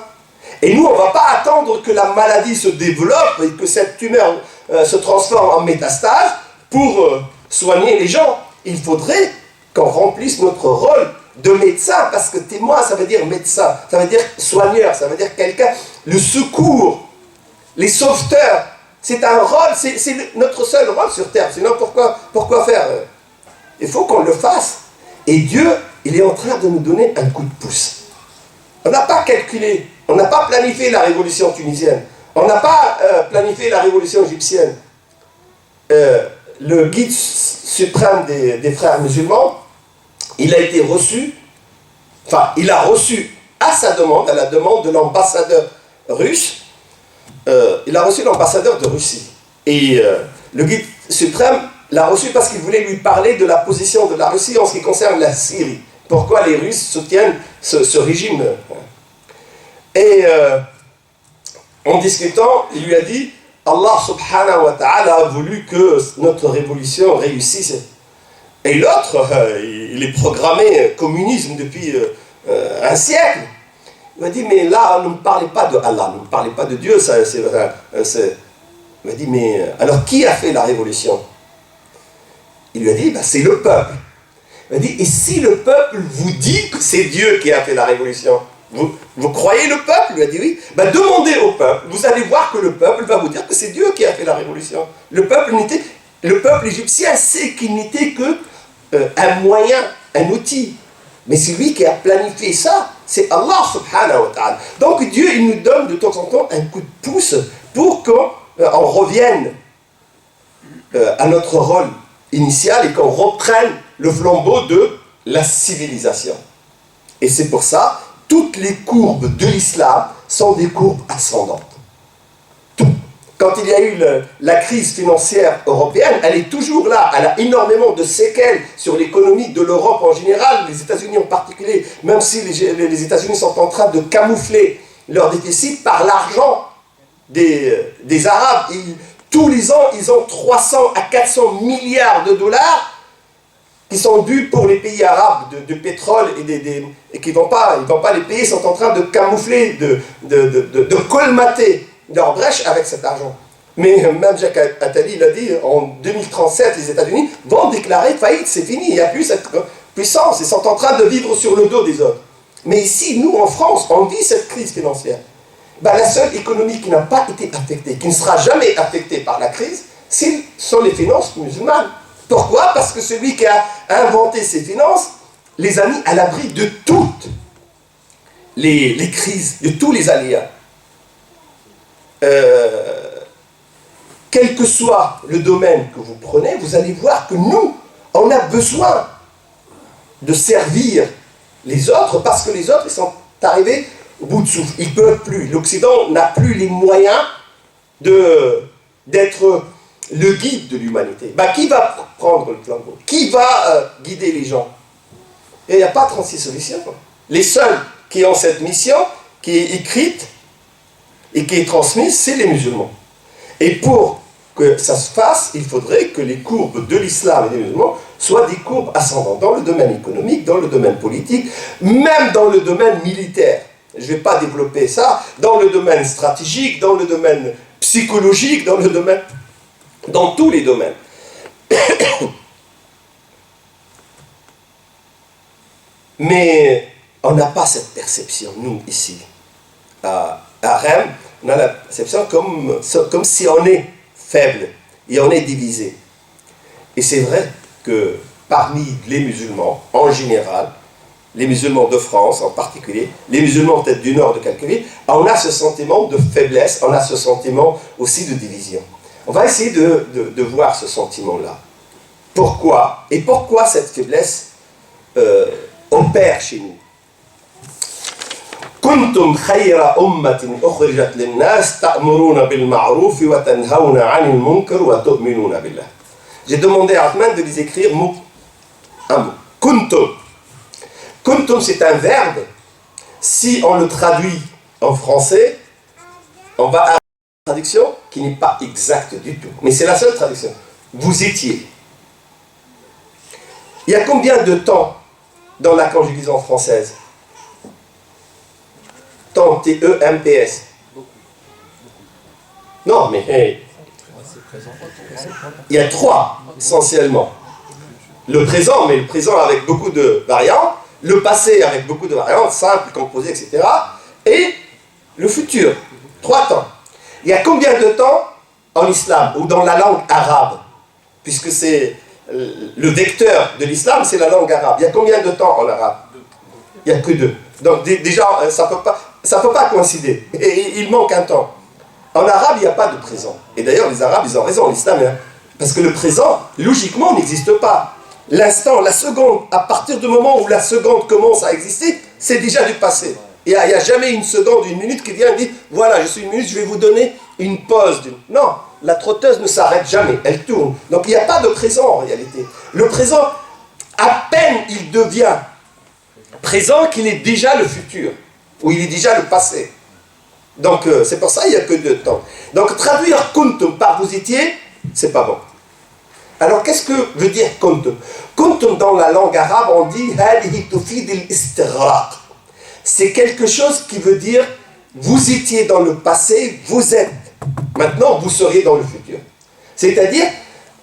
Et nous, on ne va pas attendre que la maladie se développe et que cette tumeur se transforme en métastase pour soigner les gens. Il faudrait qu'on remplisse notre rôle de médecin, parce que témoin, ça veut dire médecin, ça veut dire soigneur, ça veut dire quelqu'un, le secours, les sauveteurs. C'est un rôle, c'est notre seul rôle sur terre. Sinon, pourquoi faire? Il faut qu'on le fasse. Et Dieu, il est en train de nous donner un coup de pouce. On n'a pas calculé, on n'a pas planifié la révolution tunisienne, on n'a pas planifié la révolution égyptienne. Le guide suprême des frères musulmans, il a été reçu, il a reçu à sa demande, à la demande de l'ambassadeur russe, il a reçu l'ambassadeur de Russie. Et le guide suprême l'a reçu parce qu'il voulait lui parler de la position de la Russie en ce qui concerne la Syrie. Pourquoi les Russes soutiennent ce régime. Et en discutant, il lui a dit, Allah subhanahu wa ta'ala a voulu que notre révolution réussisse. Et l'autre, il est programmé communisme depuis un siècle. Il m'a dit, mais là, ne me parlez pas de Allah, ne me parlez pas de Dieu. Il m'a dit, mais alors qui a fait la révolution? Il lui a dit, c'est le peuple. Il m'a dit, et si le peuple vous dit que c'est Dieu qui a fait la révolution, vous croyez le peuple? Il lui a dit oui. Demandez au peuple, vous allez voir que le peuple va vous dire que c'est Dieu qui a fait la révolution. Le peuple égyptien sait qu'il n'était que un moyen, un outil. Mais c'est lui qui a planifié ça, c'est Allah subhanahu wa ta'ala. Donc Dieu, il nous donne de temps en temps un coup de pouce pour qu'on revienne à notre rôle initial et qu'on reprenne le flambeau de la civilisation. Et c'est pour ça, toutes les courbes de l'islam sont des courbes ascendantes. Tout. Quand il y a eu la crise financière européenne, elle est toujours là. Elle a énormément de séquelles sur l'économie de l'Europe en général, les États-Unis en particulier, même si les États-Unis sont en train de camoufler leur déficit par l'argent des Arabes. Tous les ans, ils ont 300 à 400 milliards de dollars qui sont dus pour les pays arabes de pétrole et qui ne vont pas les payer, sont en train de camoufler, de colmater leur brèche avec cet argent. Mais même Jacques Attali, il a dit, en 2037, les États-Unis vont déclarer faillite, c'est fini, il n'y a plus cette puissance, ils sont en train de vivre sur le dos des autres. Mais ici, nous, en France, on vit cette crise financière. La seule économie qui n'a pas été affectée, qui ne sera jamais affectée par la crise, ce sont les finances musulmanes. Pourquoi? Parce que celui qui a inventé ces finances les a mis à l'abri de toutes les crises, de tous les aléas. Quel que soit le domaine que vous prenez, vous allez voir que nous, on a besoin de servir les autres parce que les autres, ils sont arrivés au bout de souffle. Ils ne peuvent plus. L'Occident n'a plus les moyens d'être le guide de l'humanité. Qui va prendre le flambeau? Qui va guider les gens? Et il n'y a pas 36 solutions. Les seuls qui ont cette mission, qui est écrite et qui est transmise, c'est les musulmans. Et pour que ça se fasse, il faudrait que les courbes de l'islam et des musulmans soient des courbes ascendantes dans le domaine économique, dans le domaine politique, même dans le domaine militaire. Je ne vais pas développer ça, dans le domaine stratégique, dans le domaine psychologique, dans tous les domaines. Mais on n'a pas cette perception, nous, ici. À Rennes, on a la perception comme si on est faible et on est divisé. Et c'est vrai que parmi les musulmans, en général, les musulmans de France en particulier, les musulmans peut-être du nord de quelques villes, on a ce sentiment de faiblesse, on a ce sentiment aussi de division. On va essayer de voir ce sentiment-là. Pourquoi? Et pourquoi cette faiblesse opère chez nous. كنتم خير أمة أخرجت للناس تأمرون بالمعروف وتنهون عن المنكر وتؤمنون بالله. J'ai demandé à Ahmed de les écrire un mot. Kuntum. Kuntum, c'est un verbe. Si on le traduit en français, on va avoir une traduction qui n'est pas exacte du tout. Mais c'est la seule traduction. Vous étiez. Il y a combien de temps dans la conjugaison française? Temps, T-E-M-P-S. Non, mais hey, il y a trois, essentiellement. Le présent, mais le présent avec beaucoup de variantes. Le passé avec beaucoup de variantes, simple, composé, etc. Et le futur. 3 temps. Il y a combien de temps en islam, ou dans la langue arabe? Puisque c'est le vecteur de l'islam, c'est la langue arabe. Il y a combien de temps en arabe? Il n'y a que 2. Donc déjà, ça ne peut pas coïncider. Et il manque un temps. En arabe, il n'y a pas de présent. Et d'ailleurs, les Arabes, ils ont raison, l'islam, hein, parce que le présent, logiquement, n'existe pas. L'instant, la seconde, à partir du moment où la seconde commence à exister, c'est déjà du passé. Il n'y a jamais une seconde, une minute qui vient et dit « Voilà, je suis une minute, je vais vous donner une pause. » Non, la trotteuse ne s'arrête jamais, elle tourne. Donc il n'y a pas de présent en réalité. Le présent, à peine il devient présent qu'il est déjà le futur, ou il est déjà le passé. Donc c'est pour ça qu'il n'y a que 2 temps. Donc traduire « kuntum » par « vous étiez », c'est pas bon. Alors, qu'est-ce que veut dire kuntum? Kuntum, dans la langue arabe, on dit hadihi tufid al-istighraq. C'est quelque chose qui veut dire vous étiez dans le passé, vous êtes. Maintenant, vous serez dans le futur. C'est-à-dire,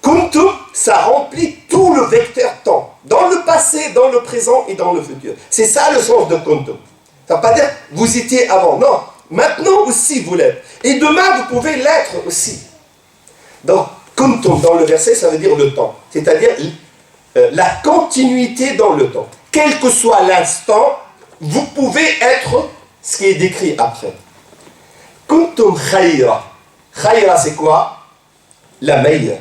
kuntum, ça remplit tout le vecteur temps. Dans le passé, dans le présent et dans le futur. C'est ça le sens de kuntum. Ça ne veut pas dire vous étiez avant. Non, maintenant aussi vous l'êtes. Et demain, vous pouvez l'être aussi. Donc, kuntum dans le verset, ça veut dire le temps. C'est-à-dire la continuité dans le temps. Quel que soit l'instant, vous pouvez être ce qui est décrit après. Kuntum khayra. Khayra, c'est quoi? La meilleure.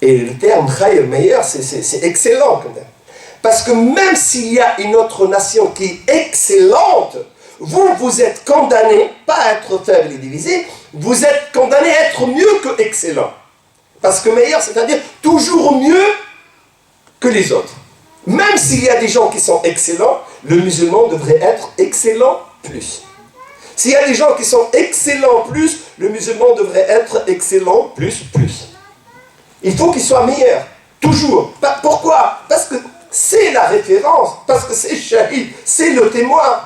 Et le terme khayr, meilleur, c'est excellent quand même. Parce que même s'il y a une autre nation qui est excellente, vous êtes condamné, pas à être faible et divisé, vous êtes condamné à être mieux que excellent. Parce que meilleur, c'est-à-dire toujours mieux que les autres. Même s'il y a des gens qui sont excellents, le musulman devrait être excellent plus. S'il y a des gens qui sont excellents plus, le musulman devrait être excellent plus. Il faut qu'il soit meilleur, toujours. Pourquoi? Parce que c'est la référence, parce que c'est shahid, c'est le témoin.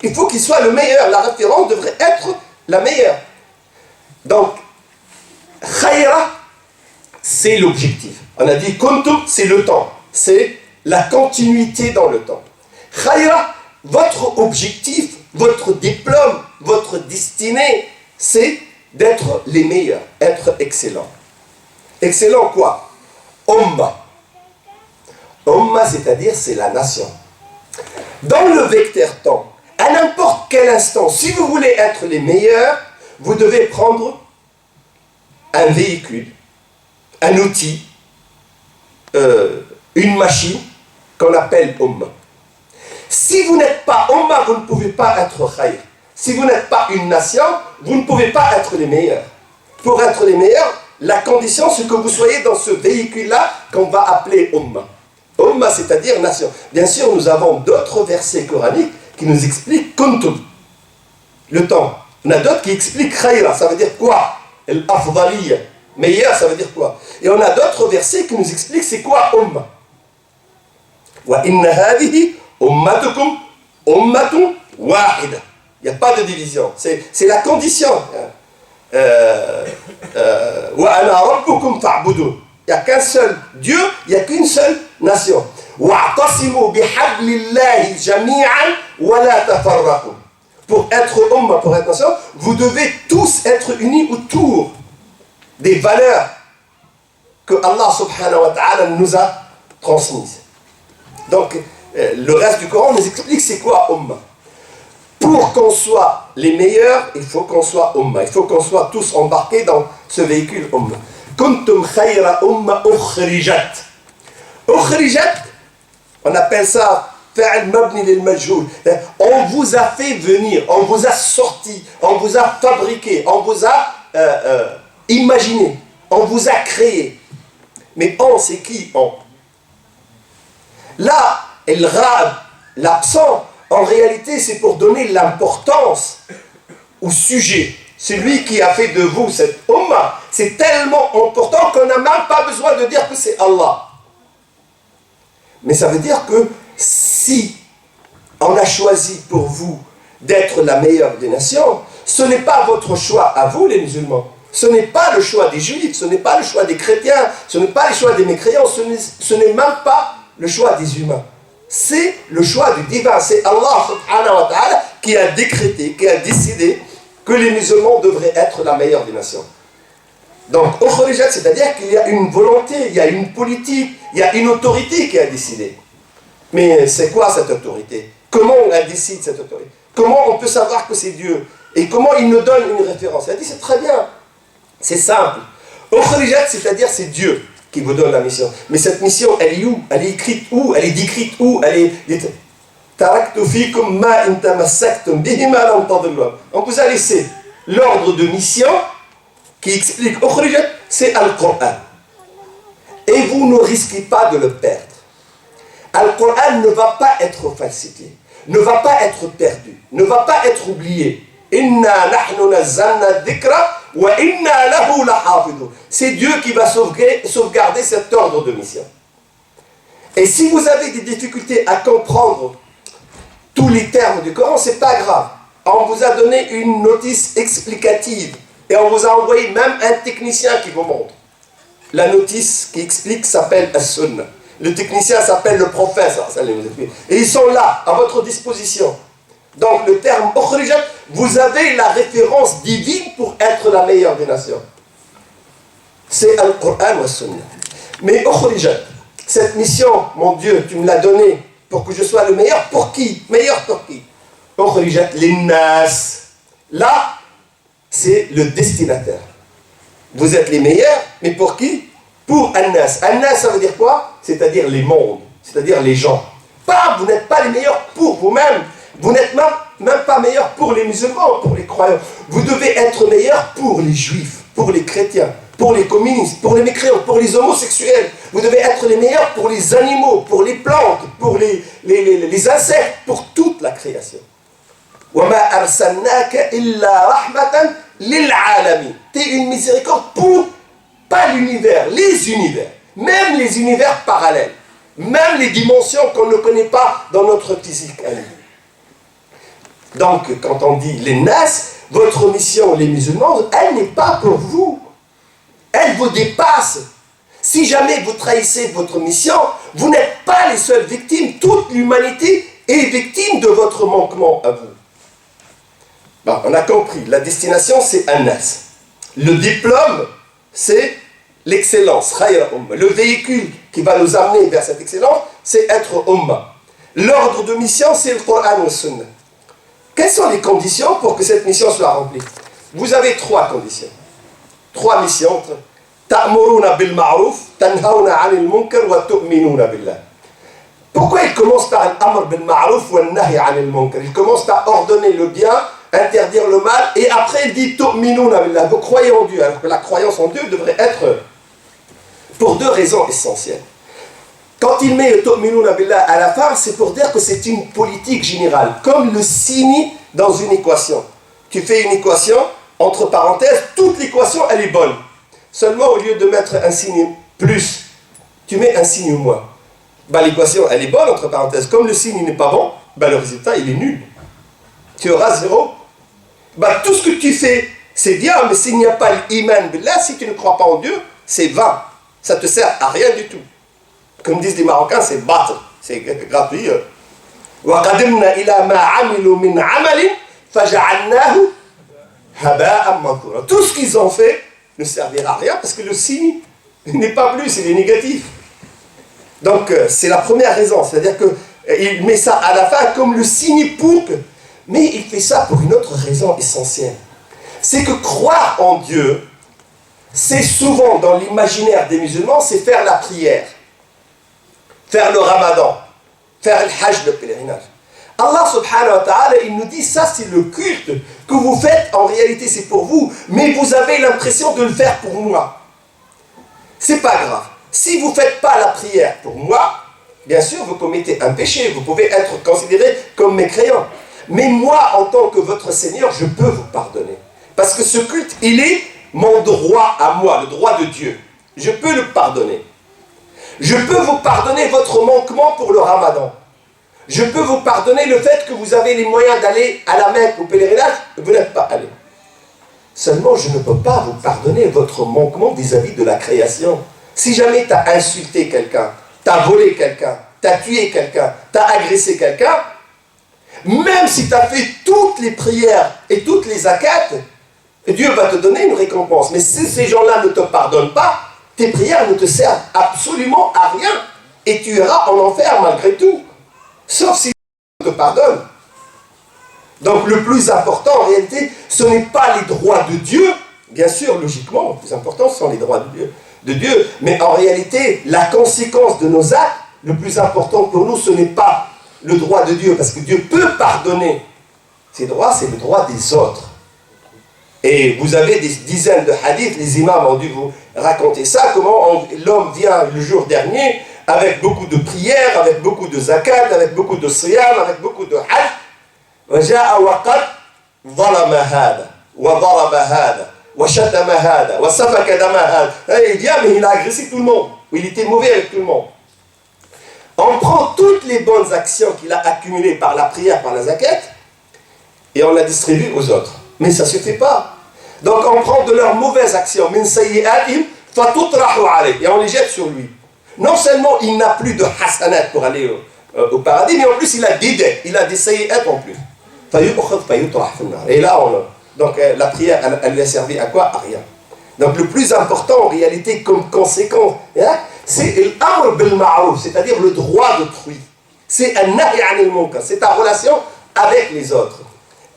Il faut qu'il soit le meilleur, la référence devrait être la meilleure. Donc, khayra, c'est l'objectif. On a dit kuntum, c'est le temps, c'est la continuité dans le temps. Khayra, votre objectif, votre diplôme, votre destinée, c'est d'être les meilleurs, être excellent. Excellent quoi? Umma. Umma, c'est-à-dire c'est la nation. Dans le vecteur temps, à n'importe quel instant, si vous voulez être les meilleurs, vous devez prendre un véhicule, un outil, une machine qu'on appelle Umma. Si vous n'êtes pas Umma, vous ne pouvez pas être Khayr. Si vous n'êtes pas une nation, vous ne pouvez pas être les meilleurs. Pour être les meilleurs, la condition, c'est que vous soyez dans ce véhicule-là qu'on va appeler Umma. Umma, c'est-à-dire nation. Bien sûr, nous avons d'autres versets coraniques qui nous expliquent kuntum, le temps. On a d'autres qui expliquent khayra, ça veut dire quoi? Al-afdaliya, meilleur, ça veut dire quoi? Et on a d'autres versets qui nous expliquent c'est quoi umma. Wa inna hadihi ummatukum ummatun wahida. Il n'y a pas de division, c'est la condition. Wa ana rabbukum fa'budun. Il n'y a qu'un seul Dieu, il n'y a qu'une seule nation. Wa'tasimu bihablillahi jami'an wa la tafarraqu. Pour être umma, pour être nation, vous devez tous être unis autour des valeurs que Allah subhanahu wa ta'ala nous a transmises. Donc, le reste du Coran nous explique c'est quoi umma. Pour qu'on soit les meilleurs, il faut qu'on soit umma. Il faut qu'on soit tous embarqués dans ce véhicule umma. Kuntum khayra umma ukhrijat. Ukhrijat, On appelle ça fa'al mabni lil majhoul. On vous a fait venir, on vous a sorti, on vous a fabriqué, on vous a imaginé, on vous a créé. Mais on, c'est qui on? Là, el rab, l'absent, en réalité, c'est pour donner l'importance au sujet. Celui qui a fait de vous cette Ummah, c'est tellement important qu'on n'a même pas besoin de dire que c'est Allah. Mais ça veut dire que si on a choisi pour vous d'être la meilleure des nations, ce n'est pas votre choix à vous les musulmans. Ce n'est pas le choix des juifs, ce n'est pas le choix des chrétiens, ce n'est pas le choix des mécréants, ce n'est même pas le choix des humains. C'est le choix du divin, c'est Allah subhanahu wa ta'ala qui a décrété, qui a décidé que les musulmans devraient être la meilleure des nations. Donc, ukhrijat, c'est-à-dire qu'il y a une volonté, il y a une politique, il y a une autorité qui a décidé. Mais c'est quoi cette autorité? Comment elle décide cette autorité? Comment on peut savoir que c'est Dieu? Et comment il nous donne une référence? Elle dit c'est très bien, c'est simple. Ukhrijat, c'est-à-dire c'est Dieu qui vous donne la mission. Mais cette mission, elle est où? Elle est écrite où? Elle est décrite où? Elle est... Taraktu fikum ma in tamassaktum bihi ma lam tadillu. On vous a laissé l'ordre de mission qui explique Ukhrijat, c'est Al-Qur'an. Et vous ne risquez pas de le perdre. Al-Qur'an ne va pas être falsifié, ne va pas être perdu, ne va pas être oublié. Inna nahnu nazzalna dhikra wa inna lahu lahafidun. C'est Dieu qui va sauvegarder cet ordre de mission. Et si vous avez des difficultés à comprendre tous les termes du Coran, c'est pas grave. On vous a donné une notice explicative et on vous a envoyé même un technicien qui vous montre. La notice qui explique s'appelle As-Sunnah. Le technicien s'appelle le prophète. Et ils sont là, à votre disposition. Donc le terme Ukhrijat, vous avez la référence divine pour être la meilleure des nations. C'est Al-Qur'an ou As-Sunnah. Mais Ukhrijat, cette mission, mon Dieu, tu me l'as donnée pour que je sois le meilleur. Pour qui? Meilleur pour qui? Ukhrijat linnas. Là, c'est le destinataire. Vous êtes les meilleurs, mais pour qui? Pour An-Nas. An-Nas, ça veut dire quoi? C'est-à-dire les mondes, c'est-à-dire les gens. Pas, vous n'êtes pas les meilleurs pour vous-même. Vous n'êtes même pas meilleurs pour les musulmans, pour les croyants. Vous devez être meilleurs pour les juifs, pour les chrétiens, pour les communistes, pour les mécréants, pour les homosexuels. Vous devez être les meilleurs pour les animaux, pour les plantes, pour les insectes, pour toute la création. وَمَا أَرْسَلْنَاكَ إِلَّا رَحْمَةً لِلْعَالَمِينَ. T'es une miséricorde pour, pas l'univers, les univers. Même les univers parallèles. Même les dimensions qu'on ne connaît pas dans notre physique. Donc, quand on dit les nas, votre mission, les musulmans, elle n'est pas pour vous. Elle vous dépasse. Si jamais vous trahissez votre mission, vous n'êtes pas les seules victimes. Toute l'humanité est victime de votre manquement à vous. Bon, on a compris, la destination c'est An-Nas. Le diplôme, c'est l'excellence, le véhicule qui va nous amener vers cette excellence, c'est être Ummah. L'ordre de mission, c'est le Coran et le Sunnah. Quelles sont les conditions pour que cette mission soit remplie? Vous avez trois conditions. Trois missions. Ta'muruna bil ma'ruf, tanhauna 'anil munkar wa tu'minuna billah. Pourquoi il commence par l'amr bil ma'ruf wa nahy 'anil munkar? Il commence par ordonner le bien, interdire le mal, et après il dit tu'minuna billah. Vous croyez en Dieu, alors que la croyance en Dieu devrait être pour deux raisons essentielles. Quand il met tu'minuna billah à la fin, c'est pour dire que c'est une politique générale, comme le signe dans une équation. Tu fais une équation, entre parenthèses, toute l'équation elle est bonne. Seulement au lieu de mettre un signe plus, tu mets un signe moins. Bah, l'équation elle est bonne, entre parenthèses. Comme le signe n'est pas bon, bah, le résultat il est nul. Tu auras 0. Bah, tout ce que tu fais, c'est bien, mais s'il n'y a pas l'iman billah, si tu ne crois pas en Dieu, c'est vain. Ça ne te sert à rien du tout. Comme disent les Marocains, c'est battre. C'est gratuit. وَقَدِمْنَا إِلَى مَا عَمِلُوا مِنْ عَمَلٍ فَجَعَلْنَاهُ هَبَاءً مَنْثُورًا. Tout ce qu'ils ont fait ne servira à rien parce que le signe n'est pas plus, il est négatif. Donc, c'est la première raison. C'est-à-dire qu'il met ça à la fin comme le signe pour que... Mais il fait ça pour une autre raison essentielle. C'est que croire en Dieu, c'est souvent dans l'imaginaire des musulmans, c'est faire la prière, faire le ramadan, faire le hajj, le pèlerinage. Allah subhanahu wa ta'ala, il nous dit, ça c'est le culte que vous faites, en réalité c'est pour vous, mais vous avez l'impression de le faire pour moi. C'est pas grave. Si vous ne faites pas la prière pour moi, bien sûr vous commettez un péché, vous pouvez être considéré comme mécréant. Mais moi, en tant que votre Seigneur, je peux vous pardonner. Parce que ce culte, il est mon droit à moi, le droit de Dieu. Je peux le pardonner. Je peux vous pardonner votre manquement pour le Ramadan. Je peux vous pardonner le fait que vous avez les moyens d'aller à la Mecque au pèlerinage, vous n'êtes pas allé. Seulement, je ne peux pas vous pardonner votre manquement vis-à-vis de la création. Si jamais tu as insulté quelqu'un, tu as volé quelqu'un, tu as tué quelqu'un, tu as agressé quelqu'un, même si tu as fait toutes les prières et toutes les zakats, Dieu va te donner une récompense. Mais si ces gens-là ne te pardonnent pas, tes prières ne te servent absolument à rien. Et tu iras en enfer malgré tout. Sauf si Dieu te pardonne. Donc le plus important en réalité, ce n'est pas les droits de Dieu. Bien sûr, logiquement, le plus important, ce sont les droits de Dieu. Mais en réalité, la conséquence de nos actes, le plus important pour nous, ce n'est pas le droit de Dieu. Parce que Dieu peut pardonner. Ces droits, c'est le droit des autres. Et vous avez des dizaines de hadiths, les imams ont dû vous raconter ça, comment l'homme vient le jour dernier avec beaucoup de prières, avec beaucoup de zakat, avec beaucoup de siyam, avec beaucoup de hajj. وجاء وقد ظلم هذا وضرب هذا وشتم هذا وسفك دم هذا. Il vient mais il a agressé tout le monde. Il était mauvais avec tout le monde. On prend toutes les bonnes actions qu'il a accumulées par la prière, par la zakat, et on la distribue aux autres. Mais ça ne suffit pas. Donc on prend de leurs mauvaises actions, min sayyi'atihim fatutrahu alayh, et on les jette sur lui. Non seulement il n'a plus de hasanat pour aller au paradis, mais en plus il a des dettes, il a des sayyi'at en plus. Et là, donc la prière, elle lui a servi à quoi? À rien. Donc le plus important en réalité comme conséquence, c'est l'amr bil ma'ruf, c'est-à-dire le droit d'autrui. C'est un nahy anil munkar, c'est ta relation avec les autres.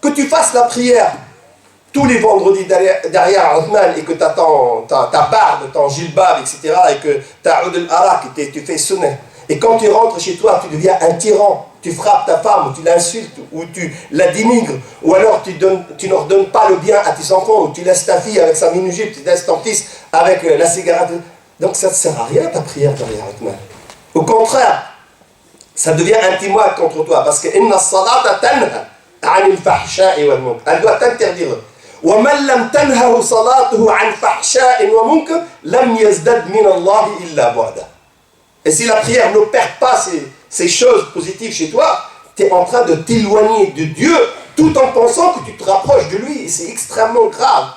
Que tu fasses la prière tous les vendredis derrière Othman et que tu as ta barbe, ton gilbab, etc. et que tu as Oud al-Arak et tu fais sunnah. Et quand tu rentres chez toi, tu deviens un tyran. Tu frappes ta femme, ou tu l'insultes, ou tu la dénigres, ou alors tu ne leur donnes pas le bien à tes enfants, ou tu laisses ta fille avec sa mini-jupe, tu laisses ton fils avec la cigarette. Donc ça ne sert à rien ta prière derrière Othman. Au contraire, ça devient un témoin contre toi, parce que inna as-salata tanha 'anil fahsha'i wal munkar. Elle doit t'interdire. وَمَنْ لَمْ تَنْهَهُ صَلَاتُهُ عَنْ فَحْشَاءٍ وَمُنكَرٍ لَمْ يَزْدَدْ مِنَ اللَّهِ إِلَّا بُعْدًا. Et si la prière ne perd pas ces choses positives chez toi, tu es en train de t'éloigner de Dieu tout en pensant que tu te rapproches de lui. Et c'est extrêmement grave.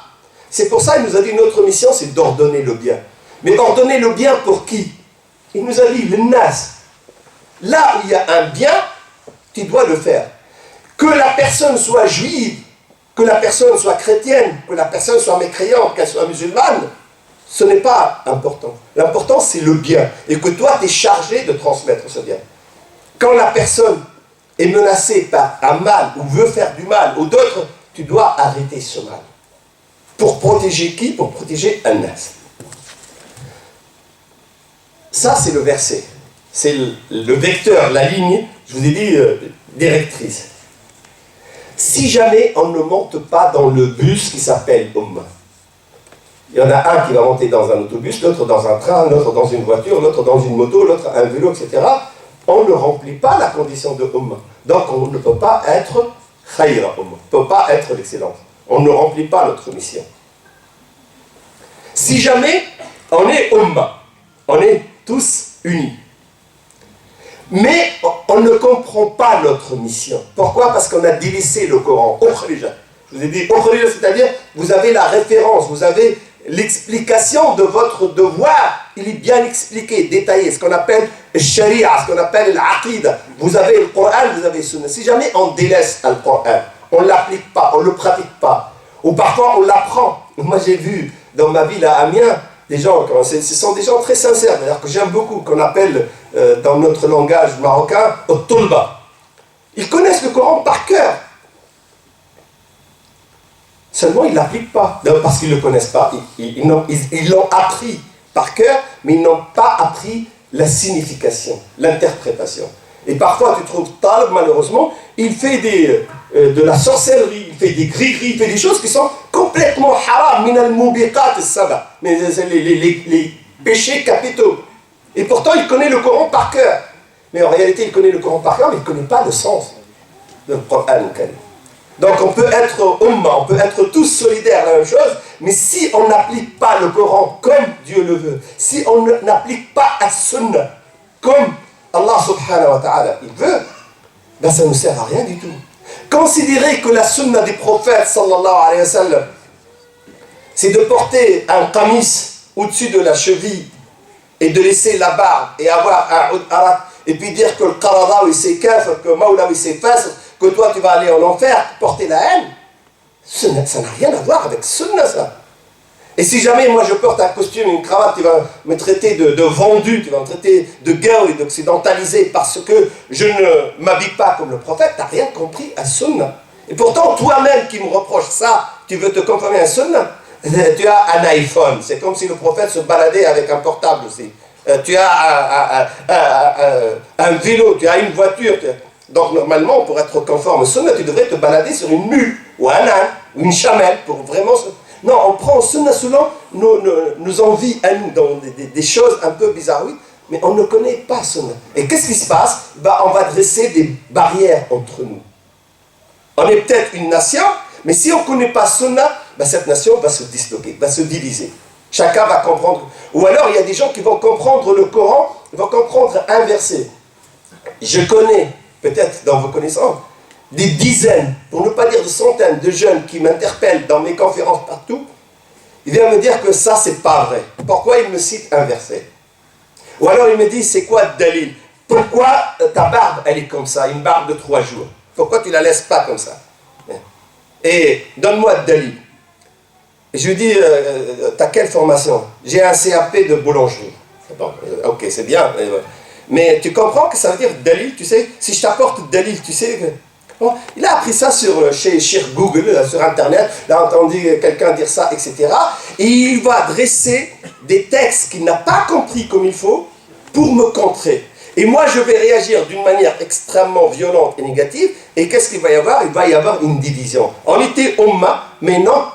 C'est pour ça qu'il nous a dit notre mission, c'est d'ordonner le bien. Mais ordonner le bien pour qui? Il nous a dit, le nas. Là où il y a un bien, tu dois le faire. Que la personne soit juive, que la personne soit chrétienne, que la personne soit mécréante, qu'elle soit musulmane, ce n'est pas important. L'important, c'est le bien. Et que toi, tu es chargé de transmettre ce bien. Quand la personne est menacée par un mal ou veut faire du mal aux d'autres, tu dois arrêter ce mal. Pour protéger qui? Pour protéger un nas. Ça, c'est le verset. C'est le vecteur, la ligne, je vous ai dit, directrice. Si jamais on ne monte pas dans le bus qui s'appelle Ummah, il y en a un qui va monter dans un autobus, l'autre dans un train, l'autre dans une voiture, l'autre dans une moto, l'autre un vélo, etc. On ne remplit pas la condition de Ummah. Donc on ne peut pas être Khayra Ummah, on ne peut pas être l'excellence. On ne remplit pas notre mission. Si jamais on est Ummah, on est tous unis. Mais on ne comprend pas notre mission. Pourquoi? Parce qu'on a délaissé le Coran. Ukhrija. Je vous ai dit Ukhrija, c'est-à-dire vous avez la référence, vous avez l'explication de votre devoir. Il est bien expliqué, détaillé. Ce qu'on appelle le sharia, ce qu'on appelle l'aqida. Vous avez le Coran, vous avez le sunna. Si jamais on délaisse le Coran, on ne l'applique pas, on ne le pratique pas, ou parfois on l'apprend. Moi j'ai vu dans ma ville à Amiens, des gens, ce sont des gens très sincères, d'ailleurs que j'aime beaucoup, qu'on appelle dans notre langage marocain Tulba. Ils connaissent le Coran par cœur. Seulement ils ne l'appliquent pas, parce qu'ils ne le connaissent pas. Ils l'ont appris par cœur, mais ils n'ont pas appris la signification, l'interprétation. Et parfois, tu trouves talib, malheureusement, il fait de la sorcellerie, il fait des gris-gris, il fait des choses qui sont complètement haram, min al-mubiqat as-saba, mais les péchés capitaux. Et pourtant, il connaît le Coran par cœur. Mais en réalité, il connaît le Coran par cœur, mais il ne connaît pas le sens du Coran al-Karim. Donc on peut être umma, on peut être tous solidaires, la même chose, mais si on n'applique pas le Coran comme Dieu le veut, si on n'applique pas la sunna comme Allah subhanahu wa ta'ala il veut, ben ça ne nous sert à rien du tout. Considérer que la sunna des prophètes sallallahu alayhi wa sallam, c'est de porter un qamis au-dessus de la cheville et de laisser la barbe et avoir un oud arak, et puis dire que le qaradawi c'est kafir, que maulawi c'est fasr, que toi tu vas aller en enfer, porter la haine, ça n'a rien à voir avec sunna ça. Et si jamais moi je porte un costume, une cravate, tu vas me traiter de vendu, tu vas me traiter de gaou et d'occidentalisé parce que je ne m'habille pas comme le prophète, tu n'as rien compris à sunna. Et pourtant toi-même qui me reproches ça, tu veux te conformer à sunna, tu as un iPhone, c'est comme si le prophète se baladait avec un portable aussi. Tu as un vélo, tu as une voiture. Donc normalement, pour être conforme au sunna, tu devrais te balader sur une mule, ou un âne, ou une chamelle, pour vraiment... Non, on prend sunna selon nos envies à nous, dans des choses un peu bizarres, oui, mais on ne connaît pas sunna. Et qu'est-ce qui se passe? On va dresser des barrières entre nous. On est peut-être une nation, mais si on ne connaît pas sunna, cette nation va se disloquer, va se diviser. Chacun va comprendre. Ou alors, il y a des gens qui vont comprendre le Coran, ils vont comprendre un verset. Je connais, peut-être dans vos connaissances, des dizaines, pour ne pas dire de centaines de jeunes qui m'interpellent dans mes conférences partout. Ils viennent me dire que ça, c'est pas vrai. Pourquoi ils me citent un verset? Ou alors ils me disent, c'est quoi dalil? Pourquoi ta barbe, elle est comme ça, une barbe de 3 jours? Pourquoi tu la laisses pas comme ça? Et donne-moi dalil. Et je lui dis, t'as quelle formation? J'ai un CAP de boulangerie. Bon, ok, c'est bien. Mais tu comprends que ça veut dire dalil, tu sais? Si je t'apporte dalil, tu sais que... Bon, il a appris ça sur Google, sur Internet, il a entendu quelqu'un dire ça, etc. Et il va dresser des textes qu'il n'a pas compris comme il faut pour me contrer. Et moi, je vais réagir d'une manière extrêmement violente et négative. Et qu'est-ce qu'il va y avoir? Il va y avoir une division. On était umma, mais non,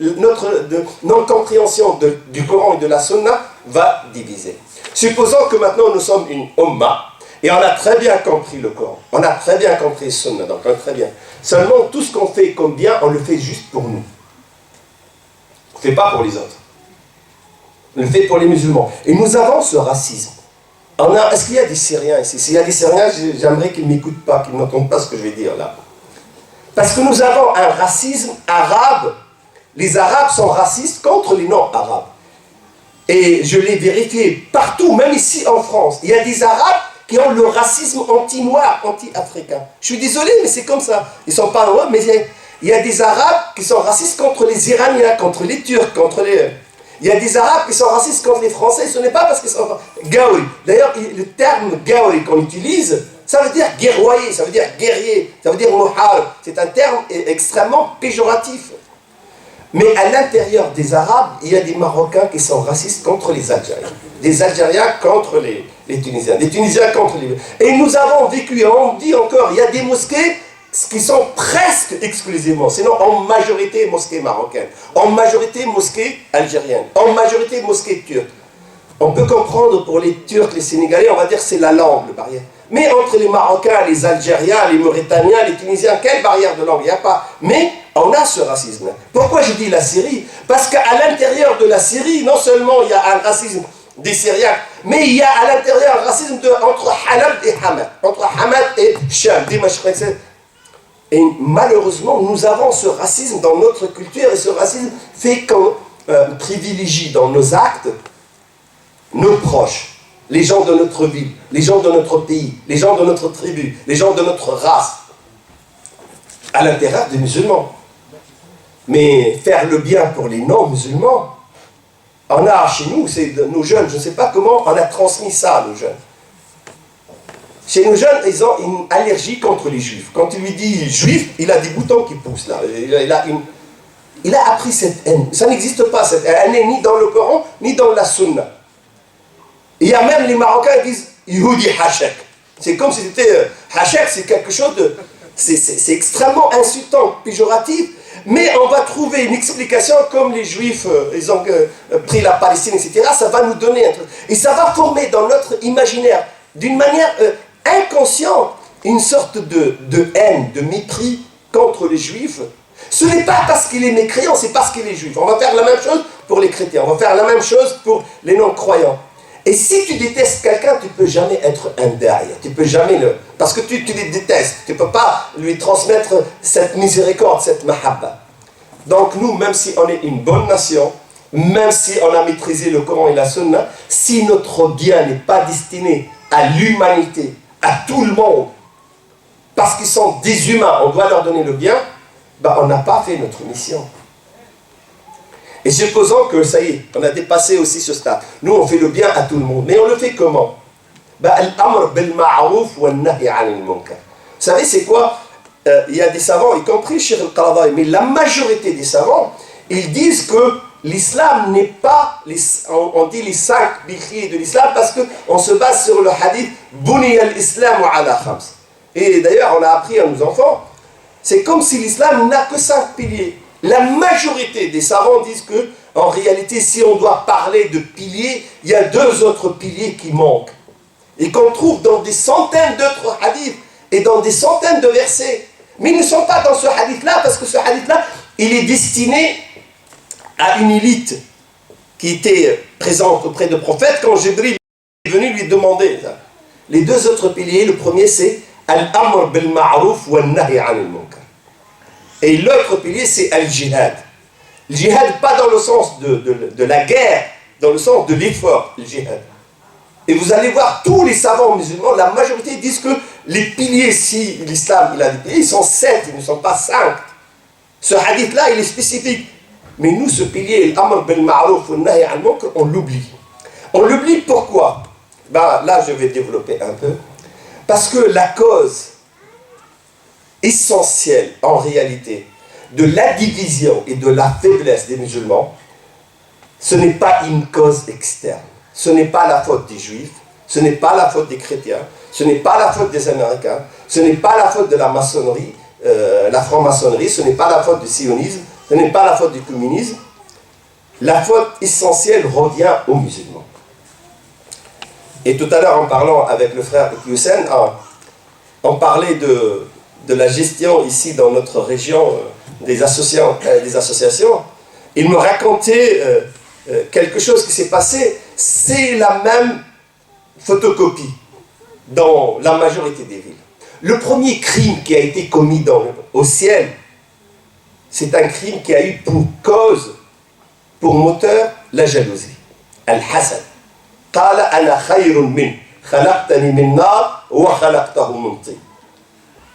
notre non-compréhension du Coran et de la Sunna va diviser. Supposons que maintenant nous sommes une umma, et on a très bien compris le Coran, on a très bien compris le Sunna, donc très bien. Seulement, tout ce qu'on fait comme bien, on le fait juste pour nous. On ne fait pas pour les autres. On le fait pour les musulmans. Et nous avons ce racisme. Est-ce qu'il y a des Syriens ici? S'il y a des Syriens, j'aimerais qu'ils ne m'écoutent pas, qu'ils n'entendent pas ce que je vais dire là. Parce que nous avons un racisme arabe. Les Arabes sont racistes contre les non-Arabes. Et je l'ai vérifié partout, même ici en France. Il y a des Arabes qui ont le racisme anti-noir, anti-africain. Je suis désolé, mais c'est comme ça. Ils ne sont pas noirs, mais il y a des Arabes qui sont racistes contre les Iraniens, contre les Turcs, contre les... Il y a des Arabes qui sont racistes contre les Français. Ce n'est pas parce qu'ils sont... Gaoui. D'ailleurs, le terme Gaoui qu'on utilise, ça veut dire guerroyer, ça veut dire guerrier, ça veut dire muharib. C'est un terme extrêmement péjoratif. Mais à l'intérieur des Arabes, il y a des Marocains qui sont racistes contre les Algériens. Des Algériens contre les Tunisiens. Des Tunisiens contre les... Et nous avons vécu, et on dit encore, il y a des mosquées qui sont presque exclusivement, sinon en majorité mosquées marocaines, en majorité mosquées algériennes, en majorité mosquées turques. On peut comprendre pour les Turcs, les Sénégalais, on va dire que c'est la langue, le barrière. Mais entre les Marocains, les Algériens, les Mauritaniens, les Tunisiens, quelle barrière de langue? Il n'y a pas. Mais on a ce racisme. Pourquoi je dis la Syrie? Parce qu'à l'intérieur de la Syrie, non seulement il y a un racisme des Syriens, mais il y a à l'intérieur un racisme entre Halab et Hamad, entre Hamad et Sham, Dimashq. Et malheureusement, nous avons ce racisme dans notre culture, et ce racisme fait qu'on privilégie dans nos actes nos proches, les gens de notre ville, les gens de notre pays, les gens de notre tribu, les gens de notre race, à l'intérieur des musulmans. Mais faire le bien pour les non-musulmans, on a chez nous, c'est nos jeunes, je ne sais pas comment on a transmis ça à nos jeunes. Chez nos jeunes, ils ont une allergie contre les juifs. Quand tu lui dis juif, il a des boutons qui poussent là. Il a appris cette haine. Ça n'existe pas, cette haine. Elle n'est ni dans le Coran, ni dans la Sunna. Il y a même les Marocains qui disent Yehudi Hachek. C'est comme si c'était hachek, c'est quelque chose de... C'est extrêmement insultant, péjoratif, mais on va trouver une explication comme les Juifs, ils ont pris la Palestine, etc. Ça va nous donner un truc. Et ça va former dans notre imaginaire, d'une manière inconsciente, une sorte de haine, de mépris contre les Juifs. Ce n'est pas parce qu'il est mécréant, c'est parce qu'il est juif. On va faire la même chose pour les chrétiens, on va faire la même chose pour les non-croyants. Et si tu détestes quelqu'un, tu ne peux jamais être un daïa, tu ne peux jamais le... Parce que tu les détestes, tu ne peux pas lui transmettre cette miséricorde, cette mahabba. Donc nous, même si on est une bonne nation, même si on a maîtrisé le Coran et la Sunna, si notre bien n'est pas destiné à l'humanité, à tout le monde, parce qu'ils sont des humains, on doit leur donner le bien, ben on n'a pas fait notre mission. Et supposons que ça y est, on a dépassé aussi ce stade. Nous, on fait le bien à tout le monde. Mais on le fait comment? Ben, al-amr bil-ma'rouf wa an-nahy 'anil munkar. Vous savez, c'est quoi? Il y a des savants, y compris Cheikh al-Qaradawi, mais la majorité des savants, ils disent que l'islam n'est pas, on dit les 5 piliers de l'islam parce qu'on se base sur le hadith « Buniya al-islamu ala khams ». Et d'ailleurs, on a appris à nos enfants, c'est comme si l'islam n'a que 5 piliers. La majorité des savants disent que, en réalité, si on doit parler de piliers, il y a 2 autres piliers qui manquent. Et qu'on trouve dans des centaines d'autres hadiths et dans des centaines de versets. Mais ils ne sont pas dans ce hadith-là, parce que ce hadith-là, il est destiné à une élite qui était présente auprès du prophète quand Jibril est venu lui demander. Les 2 autres piliers, le premier c'est Al-Amr bil-Ma'rouf wa an-Nahy 'anil Munkar. Et l'autre pilier, c'est al-jihad. Le jihad, pas dans le sens de la guerre, dans le sens de l'effort, le jihad. Et vous allez voir, tous les savants musulmans, la majorité disent que les piliers, si l'islam il a des piliers, ils sont 7, ils ne sont pas 5. Ce hadith-là, il est spécifique. Mais nous, ce pilier, l'amr bil ma'rouf wa nahy 'anil munkar, on l'oublie. On l'oublie pourquoi? Ben, là, je vais développer un peu. Parce que la cause essentielle, en réalité, de la division et de la faiblesse des musulmans, ce n'est pas une cause externe. Ce n'est pas la faute des Juifs, ce n'est pas la faute des chrétiens, ce n'est pas la faute des Américains, ce n'est pas la faute de la maçonnerie, la franc-maçonnerie, ce n'est pas la faute du sionisme, ce n'est pas la faute du communisme. La faute essentielle revient aux musulmans. Et tout à l'heure, en parlant avec le frère Hussein, on parlait de la gestion ici dans notre région des associations. Il me racontait quelque chose qui s'est passé. C'est la même photocopie dans la majorité des villes. Le premier crime qui a été commis au ciel, c'est un crime qui a eu pour cause, pour moteur, la jalousie. Al-Hasad. قال أنا خير منه خلقتني من نار وخلقته من طين.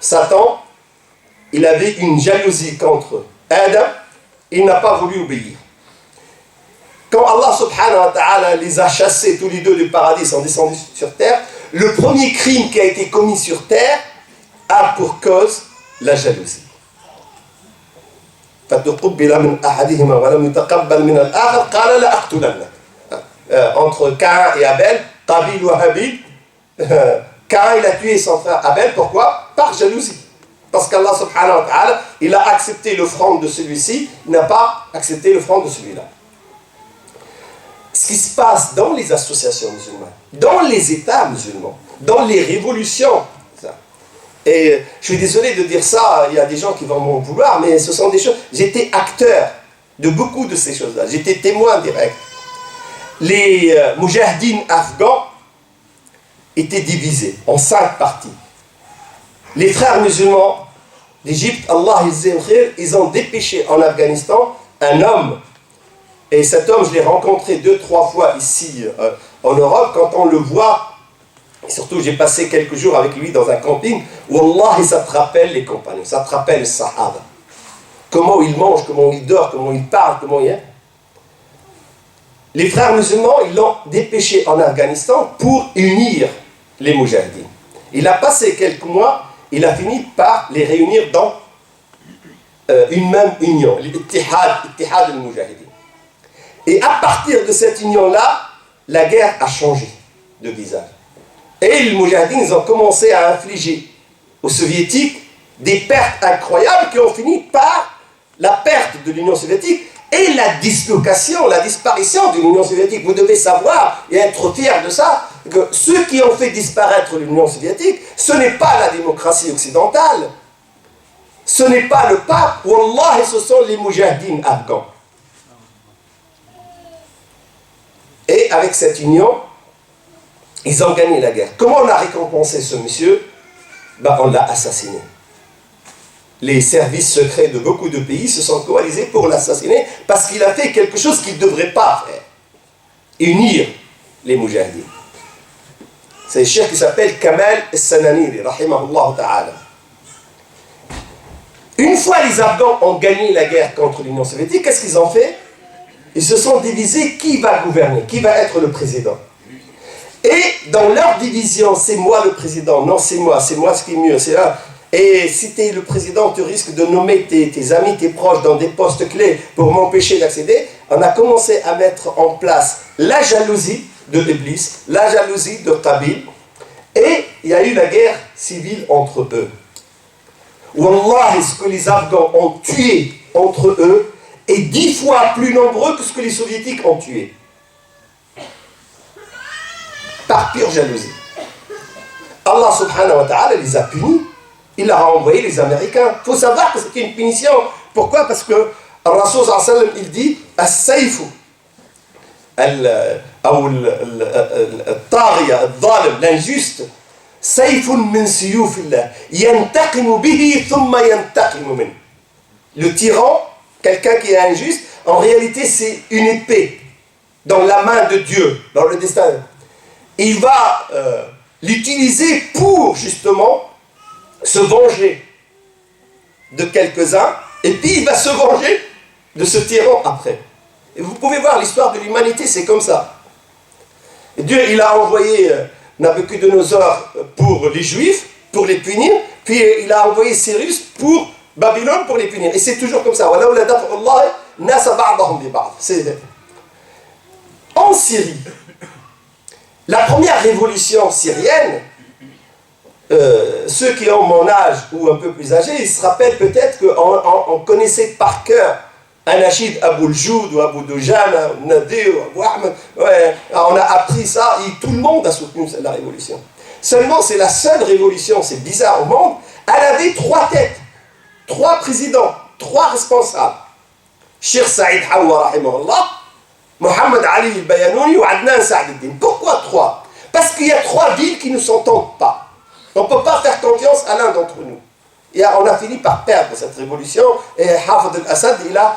Satan, il avait une jalousie contre Adam, il n'a pas voulu obéir. Quand Allah subhanahu wa ta'ala les a chassés tous les deux du paradis, ils sont descendus sur terre, le premier crime qui a été commis sur terre a pour cause la jalousie. فتقبل من أحدهما ولم يتقبل من الآخر قال لا أقتلنك. Entre Caïn et Abel, Qabil ou Habil, Caïn il a tué son frère Abel, pourquoi? Par jalousie. Parce qu'Allah subhanahu wa ta'ala, il a accepté l'offrande de celui-ci, il n'a pas accepté l'offrande de celui-là. Ce qui se passe dans les associations musulmanes, dans les États musulmans, dans les révolutions, et je suis désolé de dire ça, il y a des gens qui vont m'en vouloir, mais ce sont des choses, j'étais acteur de beaucoup de ces choses-là, j'étais témoin direct. Les moujahidines afghans étaient divisés en 5 parties. Les frères musulmans d'Égypte, Allah ils ont dépêché en Afghanistan un homme. Et cet homme, je l'ai rencontré 2-3 fois ici en Europe. Quand on le voit, et surtout j'ai passé quelques jours avec lui dans un camping, Wallah, ça te rappelle les compagnons, ça te rappelle les sahaba. Comment il mange, comment il dort, comment il parle, comment il est. Les frères musulmans, ils l'ont dépêché en Afghanistan pour unir les moujahidines. Il a passé quelques mois, il a fini par les réunir dans une même union, l'ittihad al-Mujahidin. Et à partir de cette union-là, la guerre a changé de visage. Et les Moujahidines, ils ont commencé à infliger aux Soviétiques des pertes incroyables qui ont fini par la perte de l'Union soviétique et la dislocation, la disparition de l'Union soviétique. Vous devez savoir et être fiers de ça, que ceux qui ont fait disparaître l'Union soviétique, ce n'est pas la démocratie occidentale, ce n'est pas le pape, wallah, ce sont les Moujahidines afghans. Et avec cette union, ils ont gagné la guerre. Comment on a récompensé ce monsieur? On l'a assassiné. Les services secrets de beaucoup de pays se sont coalisés pour l'assassiner parce qu'il a fait quelque chose qu'il ne devrait pas faire. Unir les Moujahidines. C'est un cheikh qui s'appelle Kamal Sananiri, rahimahullah ta'ala. Une fois les Afghans ont gagné la guerre contre l'Union soviétique, qu'est-ce qu'ils ont fait? Ils se sont divisés qui va gouverner, qui va être le président. Et dans leur division, c'est moi le président, non c'est moi ce qui est mieux, c'est là. Et si tu es le président, tu risques de nommer tes amis, tes proches dans des postes clés pour m'empêcher d'accéder. On a commencé à mettre en place la jalousie de Iblis, la jalousie de Qabil, et il y a eu la guerre civile entre eux. Wallah, ce que les Afghans ont tué entre eux est 10 fois plus nombreux que ce que les Soviétiques ont tué. Par pure jalousie. Allah subhanahu wa ta'ala les a punis. Il leur a envoyé les Américains. Il faut savoir que c'était une punition. Pourquoi? Parce que le Rasoul sallallahu alayhi wa sallam, il dit As-sayfu al-taghiya, al-zalim, l'injuste, sayfun min siyufillah, yantaqimu bihi thumma yantaqimu min. Le tyran, quelqu'un qui est injuste, en réalité c'est une épée dans la main de Dieu, dans le destin. Il va l'utiliser pour justement se venger de quelques-uns, et puis il va se venger de ce tyran après. Et vous pouvez voir l'histoire de l'humanité, c'est comme ça. Et Dieu, il a envoyé Nabucodonosor pour les Juifs, pour les punir, puis il a envoyé Cyrus pour Babylone pour les punir. Et c'est toujours comme ça. En Syrie, la première révolution syrienne, ceux qui ont mon âge ou un peu plus âgés, ils se rappellent peut-être qu'on connaissait par cœur Anachid Abou Joud ou Abou Dojan, Nadir ou Abou Ahmed. Ouais, on a appris ça et tout le monde a soutenu la révolution. Seulement, c'est la seule révolution, c'est bizarre au monde, elle avait 3 têtes, 3 présidents, 3 responsables. Cheikh Saïd Hawa, rahimahullah, Mohamed Ali al-Bayanouni ou Adnan Saad-Eddin. Pourquoi 3? Parce qu'il y a 3 villes qui ne s'entendent pas. On ne peut pas faire confiance à l'un d'entre nous. Et on a fini par perdre cette révolution. Et Hafid al-Assad, il a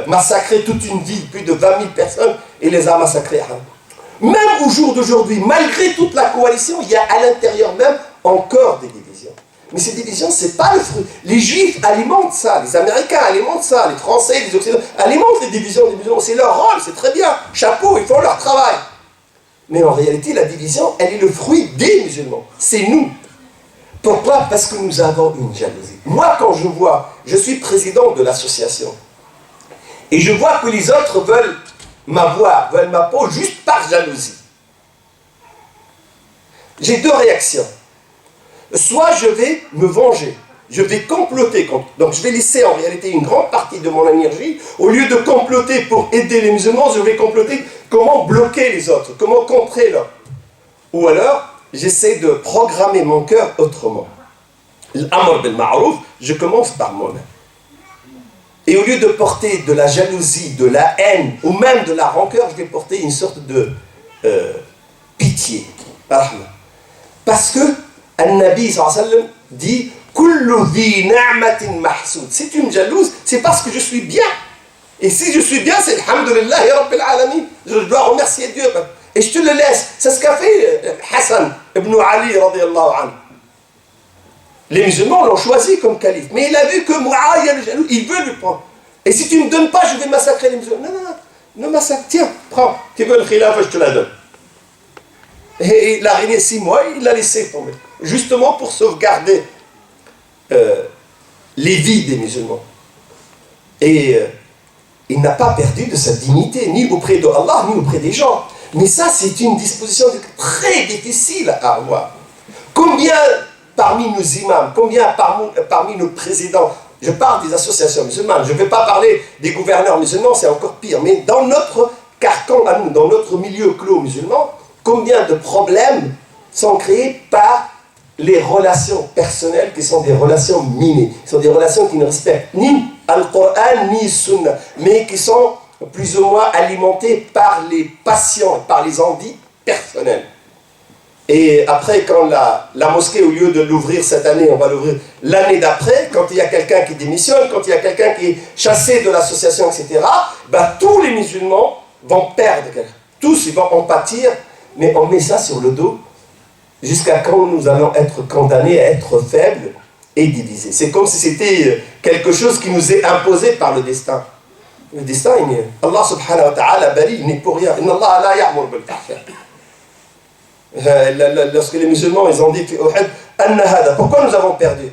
massacré toute une ville, plus de 20 000 personnes, et les a massacrés. Même au jour d'aujourd'hui, malgré toute la coalition, il y a à l'intérieur même encore des divisions. Mais ces divisions, ce n'est pas le fruit. Les Juifs alimentent ça, les Américains alimentent ça, les Français, les Occidentaux alimentent les divisions. C'est leur rôle, c'est très bien. Chapeau, ils font leur travail. Mais en réalité, la division, elle est le fruit des musulmans. C'est nous. Pourquoi? Parce que nous avons une jalousie. Moi, quand je suis président de l'association, et je vois que les autres veulent m'avoir, veulent ma peau juste par jalousie. J'ai 2 réactions. Soit je vais me venger, je vais comploter contre. Donc je vais laisser en réalité une grande partie de mon énergie, au lieu de comploter pour aider les musulmans, je vais comploter comment bloquer les autres, comment contrer l'autre. Ou alors, j'essaie de programmer mon cœur autrement. L'amr bil ma'rouf, je commence par moi-même. Et au lieu de porter de la jalousie, de la haine, ou même de la rancœur, je vais porter une sorte de pitié. Parce que An-Nabi sallallahu alayhi wa sallam dit Kullu dhi na'matin mahsoud. Si tu me jalouses, c'est parce que je suis bien. Et si je suis bien, c'est Alhamdulillah Rabbil Alamin. Je dois remercier Dieu. Et je te le laisse. C'est ce qu'a fait Hassan ibn Ali radiyallahu anhu. Les musulmans l'ont choisi comme calife. Mais il a vu que Muawiyah le jaloux, il veut lui prendre. Et si tu ne me donnes pas, je vais massacrer les musulmans. Non, ne massacre. Tiens, prends. Tu veux le khilafa, je te la donne. Et il a régné 6 mois, il l'a laissé tomber. Justement pour sauvegarder les vies des musulmans. Et il n'a pas perdu de sa dignité, ni auprès de Allah, ni auprès des gens. Mais ça, c'est une disposition très difficile à avoir. Combien parmi nos imams, combien parmi nos présidents, je parle des associations musulmanes, je ne vais pas parler des gouverneurs musulmans, c'est encore pire, mais dans notre carcan à nous, dans notre milieu clos musulman, combien de problèmes sont créés par les relations personnelles qui sont des relations minées, qui sont des relations qui ne respectent ni Al-Qur'an ni Sunna, mais qui sont plus ou moins alimentées par les passions, par les envies personnelles. Et après, quand la mosquée, au lieu de l'ouvrir cette année, on va l'ouvrir l'année d'après, quand il y a quelqu'un qui démissionne, quand il y a quelqu'un qui est chassé de l'association, etc., ben, tous les musulmans vont perdre. Tous, ils vont en pâtir, mais on met ça sur le dos jusqu'à quand nous allons être condamnés à être faibles et divisés. C'est comme si c'était quelque chose qui nous est imposé par le destin. Le destin, Allah subhanahu wa ta'ala, bali, il n'est pour rien. Inna Allah la ya'mur bil fahsha. Lorsque les musulmans ils ont dit pourquoi nous avons perdu?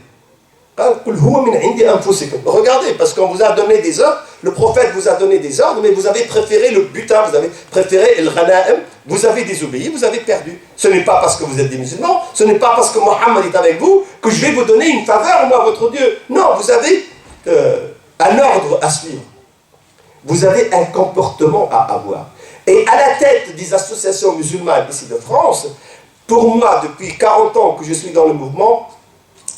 Regardez, parce qu'on vous a donné des ordres, le prophète vous a donné des ordres, mais vous avez préféré le butin, vous avez préféré le ghanaim, vous avez désobéi, vous avez perdu. Ce n'est pas parce que vous êtes des musulmans, ce n'est pas parce que Mohammed est avec vous que je vais vous donner une faveur, moi, votre Dieu. Non, vous avez un ordre à suivre. Vous avez un comportement à avoir. Et à la tête des associations musulmanes ici de France, pour moi, depuis 40 ans que je suis dans le mouvement,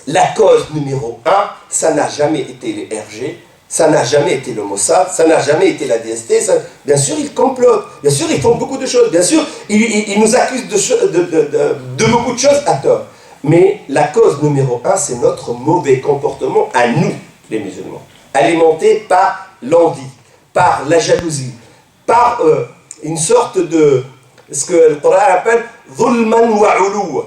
la cause numéro 1, ça n'a jamais été les RG, ça n'a jamais été le Mossad, ça n'a jamais été la DST. Bien sûr, ils complotent, bien sûr, ils font beaucoup de choses, bien sûr, ils nous accusent de beaucoup de choses à tort. Mais la cause numéro 1, c'est notre mauvais comportement à nous, les musulmans, alimenté par l'envie, par la jalousie, par une sorte de ce que le Coran appelle ظُلْمًا وَعُلُوًّا.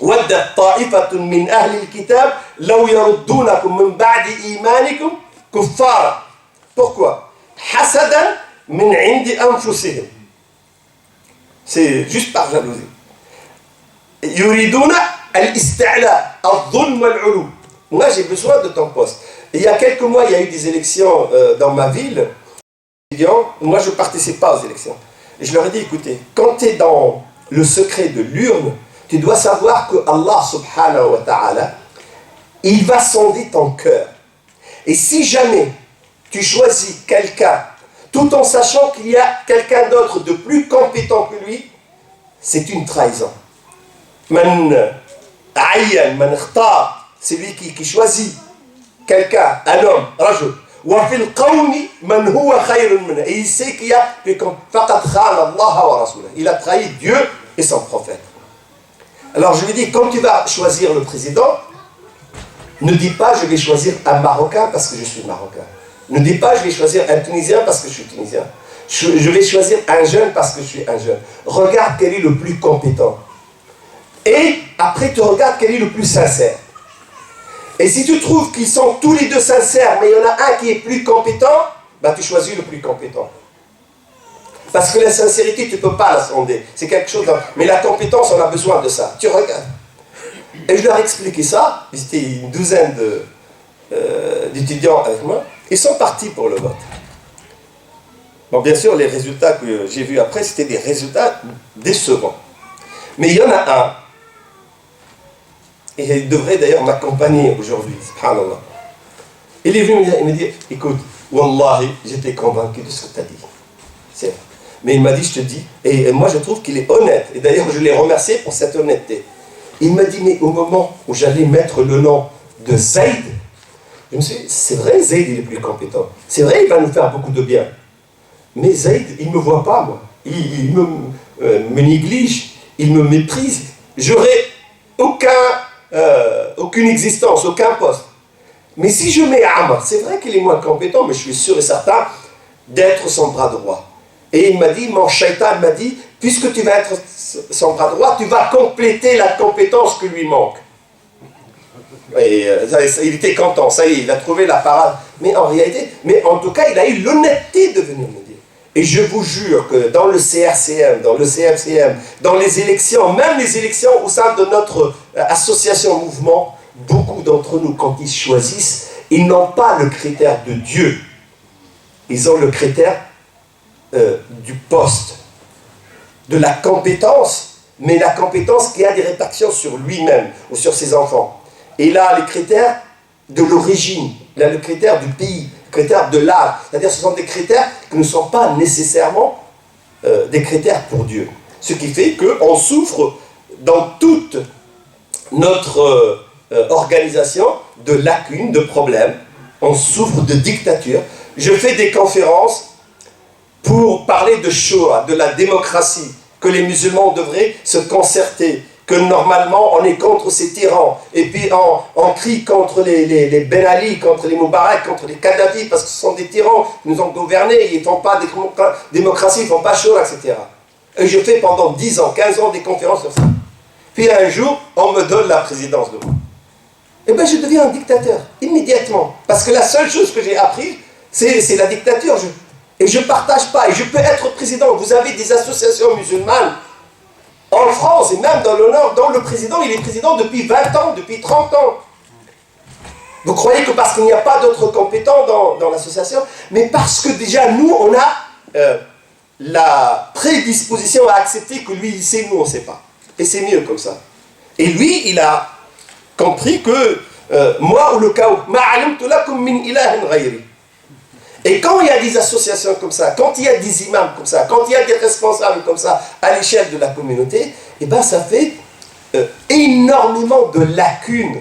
وَدَّتْ طَائِفَةٌ مِّنْ أَهْلِ الْكِتَابِ لَوْ يَرُدُّونَكُم مِّن بَعْدِ إِيمَانِكُمْ كُفَّارًا. Pourquoi? حَسَدًا مِّنْ عِندِ أَنفُسِهِمْ. C'est juste par jalousie. يُرِيدُونَ الْإِسْتِعْلَاءَ الظُّلْمَ وَالْعُلُوَّ. Moi, j'ai besoin de ton poste. Il y a quelques mois, il y a eu des élections dans ma ville. Moi, je ne participe pas aux élections. Et je leur ai dit, écoutez, quand tu es dans le secret de l'urne, tu dois savoir que Allah subhanahu wa ta'ala, il va sonder ton cœur. Et si jamais tu choisis quelqu'un, tout en sachant qu'il y a quelqu'un d'autre de plus compétent que lui, c'est une trahison. Man ayyan, man ikhtar, c'est lui qui choisit quelqu'un, un homme, rajul. Et il sait qu'il y a il a trahi Dieu et son prophète. Alors je lui dis, quand tu vas choisir le président, ne dis pas je vais choisir un Marocain parce que je suis Marocain. Ne dis pas je vais choisir un Tunisien parce que je suis Tunisien. Je vais choisir un jeune parce que je suis un jeune. Regarde quel est le plus compétent. Et après tu regardes quel est le plus sincère. Et si tu trouves qu'ils sont tous les deux sincères, mais il y en a un qui est plus compétent, bah tu choisis le plus compétent. Parce que la sincérité, tu ne peux pas la sonder. C'est quelque chose... Mais la compétence, on a besoin de ça. Tu regardes. Et je leur ai expliqué ça. C'était une douzaine d'étudiants avec moi. Ils sont partis pour le vote. Bon, bien sûr, les résultats que j'ai vus après, c'était des résultats décevants. Mais il y en a un. Et il devrait d'ailleurs m'accompagner aujourd'hui, subhanallah. Il est venu me dire, écoute, wallahi, j'étais convaincu de ce que tu as dit. C'est vrai. Mais il m'a dit, je te dis, et moi je trouve qu'il est honnête. Et d'ailleurs, je l'ai remercié pour cette honnêteté. Il m'a dit, mais au moment où j'allais mettre le nom de Zayd, je me suis dit, c'est vrai, Zayd, il est plus compétent. C'est vrai, il va nous faire beaucoup de bien. Mais Zayd, il ne me voit pas, moi. Il me néglige, il me méprise. J'aurais aucune existence, aucun poste. Mais si je mets Amr, c'est vrai qu'il est moins compétent, mais je suis sûr et certain d'être son bras droit. Et il m'a dit, mon shaitan m'a dit, puisque tu vas être son bras droit, tu vas compléter la compétence que lui manque. Et il était content, ça y est, il a trouvé la parade. Mais en réalité, mais en tout cas, il a eu l'honnêteté de venir me dire. Et je vous jure que dans le CRCM, dans le CFCM, dans les élections, même les élections au sein de notre association mouvement, beaucoup d'entre nous, quand ils choisissent, ils n'ont pas le critère de Dieu. Ils ont le critère du poste. de la compétence, mais la compétence qui a des répercussions sur lui-même ou sur ses enfants. Et là, les critères de l'origine, là, le critère du pays, le critère de l'âge, c'est-à-dire ce sont des critères qui ne sont pas nécessairement des critères pour Dieu. Ce qui fait qu'on souffre dans toute notre organisation de lacunes, de problèmes. On souffre de dictature. Je fais des conférences pour parler de Shoah, de la démocratie, que les musulmans devraient se concerter, que normalement on est contre ces tyrans, et puis on crie contre les Ben Ali, contre les Moubarak, contre les Kadhafi, parce que ce sont des tyrans qui nous ont gouvernés, ils ne font pas de démocratie, ils ne font pas Shoah, etc. Et je fais pendant 10 ans, 15 ans des conférences sur ça. Puis un jour, on me donne la présidence de moi. Et bien je deviens un dictateur, immédiatement. Parce que la seule chose que j'ai appris, c'est la dictature. Et je ne partage pas, et je peux être président. Vous avez des associations musulmanes en France, et même dans le Nord, dont le président, il est président depuis 20 ans, depuis 30 ans. Vous croyez que parce qu'il n'y a pas d'autres compétents dans l'association, mais parce que déjà, nous, on a la prédisposition à accepter que lui, il sait, nous, on ne sait pas. Et c'est mieux comme ça. Et lui, il a compris que moi, ou le chaos, et quand il y a des associations comme ça, quand il y a des imams comme ça, quand il y a des responsables comme ça à l'échelle de la communauté, et ben ça fait énormément de lacunes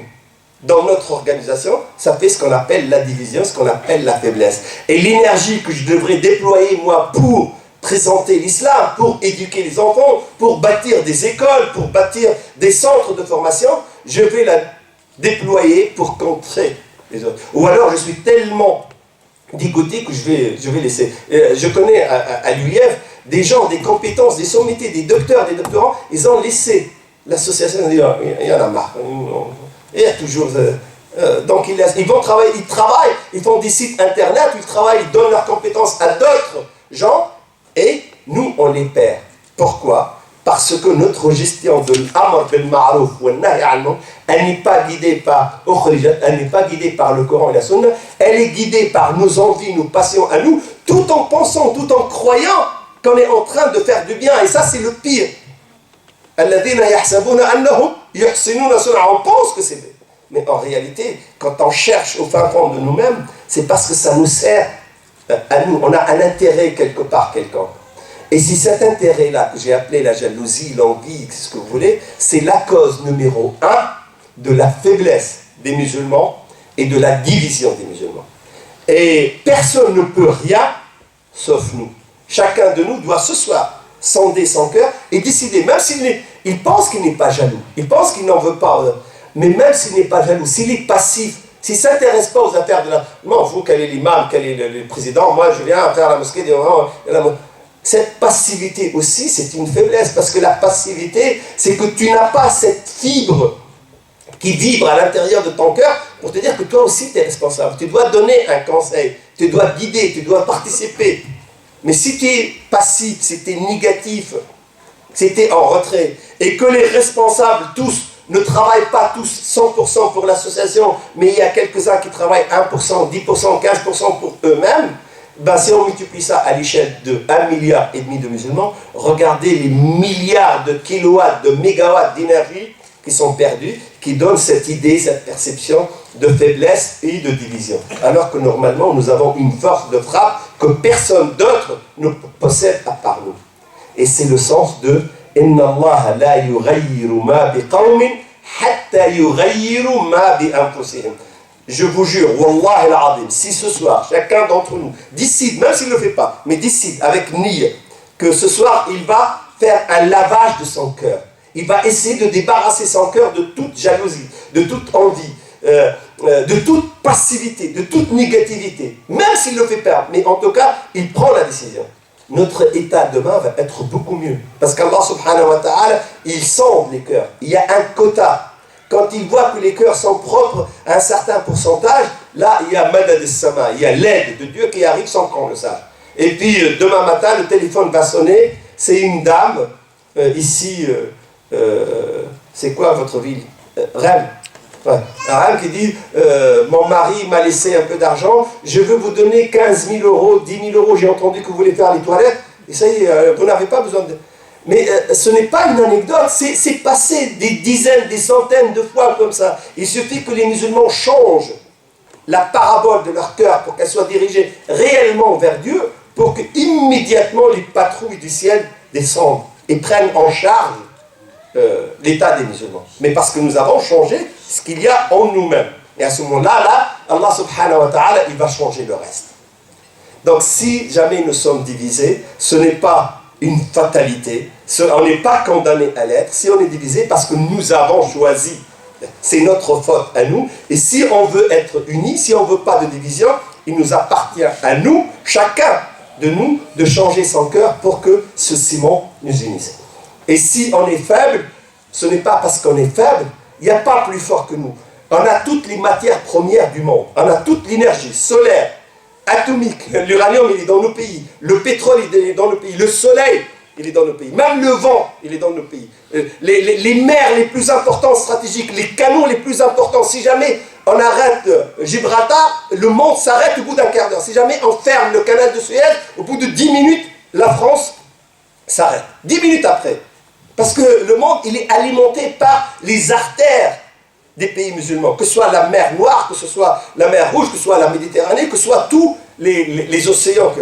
dans notre organisation. Ça fait ce qu'on appelle la division, ce qu'on appelle la faiblesse. Et l'énergie que je devrais déployer, moi, pour présenter l'islam, pour éduquer les enfants, pour bâtir des écoles, pour bâtir des centres de formation, je vais la déployer pour contrer les autres. Ou alors je suis tellement dégoûté que je vais laisser. Je connais à l'UIF des gens, des compétences, des sommités, des docteurs, des doctorants, ils ont laissé l'association, il y en a marre. Il y a toujours... donc ils vont travailler, ils travaillent, ils font des sites internet, ils travaillent, ils donnent leurs compétences à d'autres gens, et nous on les perd. Pourquoi ? Parce que notre gestion de l'amr bil ma'rouf ou nahy anhu, elle n'est pas guidée par elle n'est pas guidée par le Coran et la Sunna, elle est guidée par nos envies, nos passions à nous, tout en pensant, tout en croyant qu'on est en train de faire du bien. Et ça, c'est le pire. Alladhina yahsabuna annahum yuhsinuna sun'a. On pense que c'est bien. Mais en réalité, quand on cherche au fin fond de nous-mêmes, c'est parce que ça nous sert à nous. On a un intérêt quelque part, quelqu'un. Et si cet intérêt-là, que j'ai appelé la jalousie, l'envie, ce que vous voulez, c'est la cause numéro 1 de la faiblesse des musulmans et de la division des musulmans. Et personne ne peut rien, sauf nous. Chacun de nous doit ce soir sonder son cœur et décider, même il pense qu'il n'est pas jaloux, il pense qu'il n'en veut pas, mais même s'il n'est pas jaloux, s'il est passif, s'il ne s'intéresse pas aux affaires de la... Non, vous, quel est l'imam, quel est le président, moi je viens faire la mosquée, cette passivité aussi, c'est une faiblesse, parce que la passivité, c'est que tu n'as pas cette fibre qui vibre à l'intérieur de ton cœur pour te dire que toi aussi tu es responsable. Tu dois donner un conseil, tu dois guider, tu dois participer. Mais si tu es passif, si tu es négatif, si tu es en retrait, et que les responsables tous ne travaillent pas tous 100% pour l'association, mais il y a quelques-uns qui travaillent 1%, 10%, 15% pour eux-mêmes, ben, si on multiplie ça à l'échelle de 1,5 milliard de musulmans, regardez les milliards de kilowatts, de mégawatts d'énergie qui sont perdus, qui donnent cette idée, cette perception de faiblesse et de division. Alors que normalement, nous avons une force de frappe que personne d'autre ne possède à part nous. Et c'est le sens de « Inna Allah la yughayyiru ma bi qawmin hatta yughayyiru ma bi anfusihim » Je vous jure, Wallah al-Azim, si ce soir, chacun d'entre nous décide, même s'il ne le fait pas, mais décide avec niya, que ce soir, il va faire un lavage de son cœur. Il va essayer de débarrasser son cœur de toute jalousie, de toute envie, de toute passivité, de toute négativité. Même s'il le fait pas, mais en tout cas, il prend la décision. Notre état demain va être beaucoup mieux. Parce qu'Allah subhanahu wa ta'ala, il sonde les cœurs. Il y a un quota. Quand il voit que les cœurs sont propres à un certain pourcentage, là, il y a madad as-sama, il y a l'aide de Dieu qui arrive sans qu'on le sache. Et puis, demain matin, le téléphone va sonner, c'est une dame, ici, c'est quoi votre ville Rennes. Ouais. Rennes qui dit, mon mari m'a laissé un peu d'argent, je veux vous donner 15 000 euros, 10 000 euros, j'ai entendu que vous voulez faire les toilettes, et ça y est, vous n'avez pas besoin de... Mais ce n'est pas une anecdote, c'est passé des dizaines, des centaines de fois comme ça. Il suffit que les musulmans changent la parabole de leur cœur pour qu'elle soit dirigée réellement vers Dieu, pour que immédiatement les patrouilles du ciel descendent et prennent en charge l'état des musulmans. Mais parce que nous avons changé ce qu'il y a en nous-mêmes. Et à ce moment-là, Allah subhanahu wa ta'ala, il va changer le reste. Donc si jamais nous sommes divisés, ce n'est pas une fatalité, on n'est pas condamné à l'être, si on est divisé parce que nous avons choisi. C'est notre faute à nous. Et si on veut être unis, si on ne veut pas de division, il nous appartient à nous, chacun de nous, de changer son cœur pour que ce ciment nous unisse. Et si on est faible, ce n'est pas parce qu'on est faible, il n'y a pas plus fort que nous. On a toutes les matières premières du monde, on a toute l'énergie solaire, atomique, l'uranium il est dans nos pays, le pétrole il est dans nos pays, le soleil il est dans nos pays, même le vent il est dans nos pays, les mers les plus importantes stratégiques, les canaux les plus importants. Si jamais on arrête Gibraltar, le monde s'arrête au bout d'un quart d'heure. Si jamais on ferme le canal de Suez, au bout de 10 minutes, la France s'arrête. 10 minutes après. Parce que le monde il est alimenté par les artères des pays musulmans, que ce soit la mer Noire, que ce soit la mer Rouge, que ce soit la Méditerranée, que ce soit tous les océans.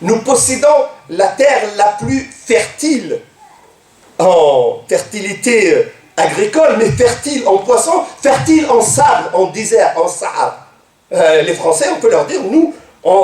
Nous possédons la terre la plus fertile en fertilité agricole, mais fertile en poissons, fertile en sable, en désert, en Sahara. Les Français, on peut leur dire, nous,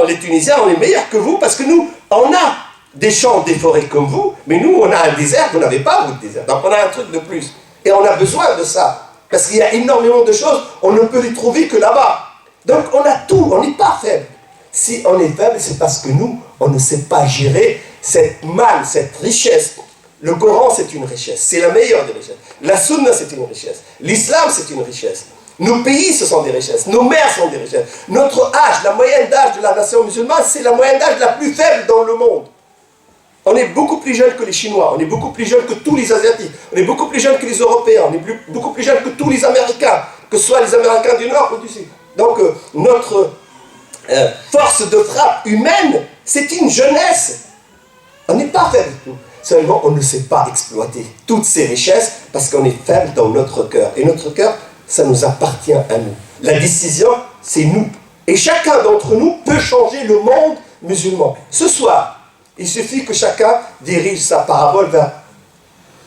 les Tunisiens, on est meilleurs que vous, parce que nous, on a des champs, des forêts comme vous, mais nous, on a un désert, vous n'avez pas, vous, de désert. Donc on a un truc de plus. Et on a besoin de ça. Parce qu'il y a énormément de choses, on ne peut les trouver que là-bas. Donc on a tout, on n'est pas faible. Si on est faible, c'est parce que nous, on ne sait pas gérer cette manne, cette richesse. Le Coran, c'est une richesse, c'est la meilleure des richesses. La Sunna, c'est une richesse. L'Islam, c'est une richesse. Nos pays, ce sont des richesses. Nos mers sont des richesses. Notre âge, la moyenne d'âge de la nation musulmane, c'est la moyenne d'âge la plus faible dans le monde. On est beaucoup plus jeunes que les Chinois, on est beaucoup plus jeunes que tous les Asiatiques, on est beaucoup plus jeunes que les Européens, on est beaucoup plus jeunes que tous les Américains, que ce soit les Américains du Nord ou du Sud. Donc notre force de frappe humaine, c'est une jeunesse. On n'est pas faible du tout. Seulement, on ne sait pas exploiter toutes ces richesses parce qu'on est faible dans notre cœur. Et notre cœur, ça nous appartient à nous. La décision, c'est nous. Et chacun d'entre nous peut changer le monde musulman. Ce soir, il suffit que chacun dirige sa parabole vers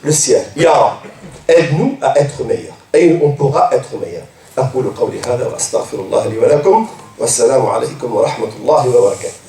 le ciel. Ya Rab, aide-nous à être meilleurs. Et on pourra être meilleurs. أقول قولي هذا وأستغفر الله لي ولكم والسلام عليكم ورحمة الله وبركاته.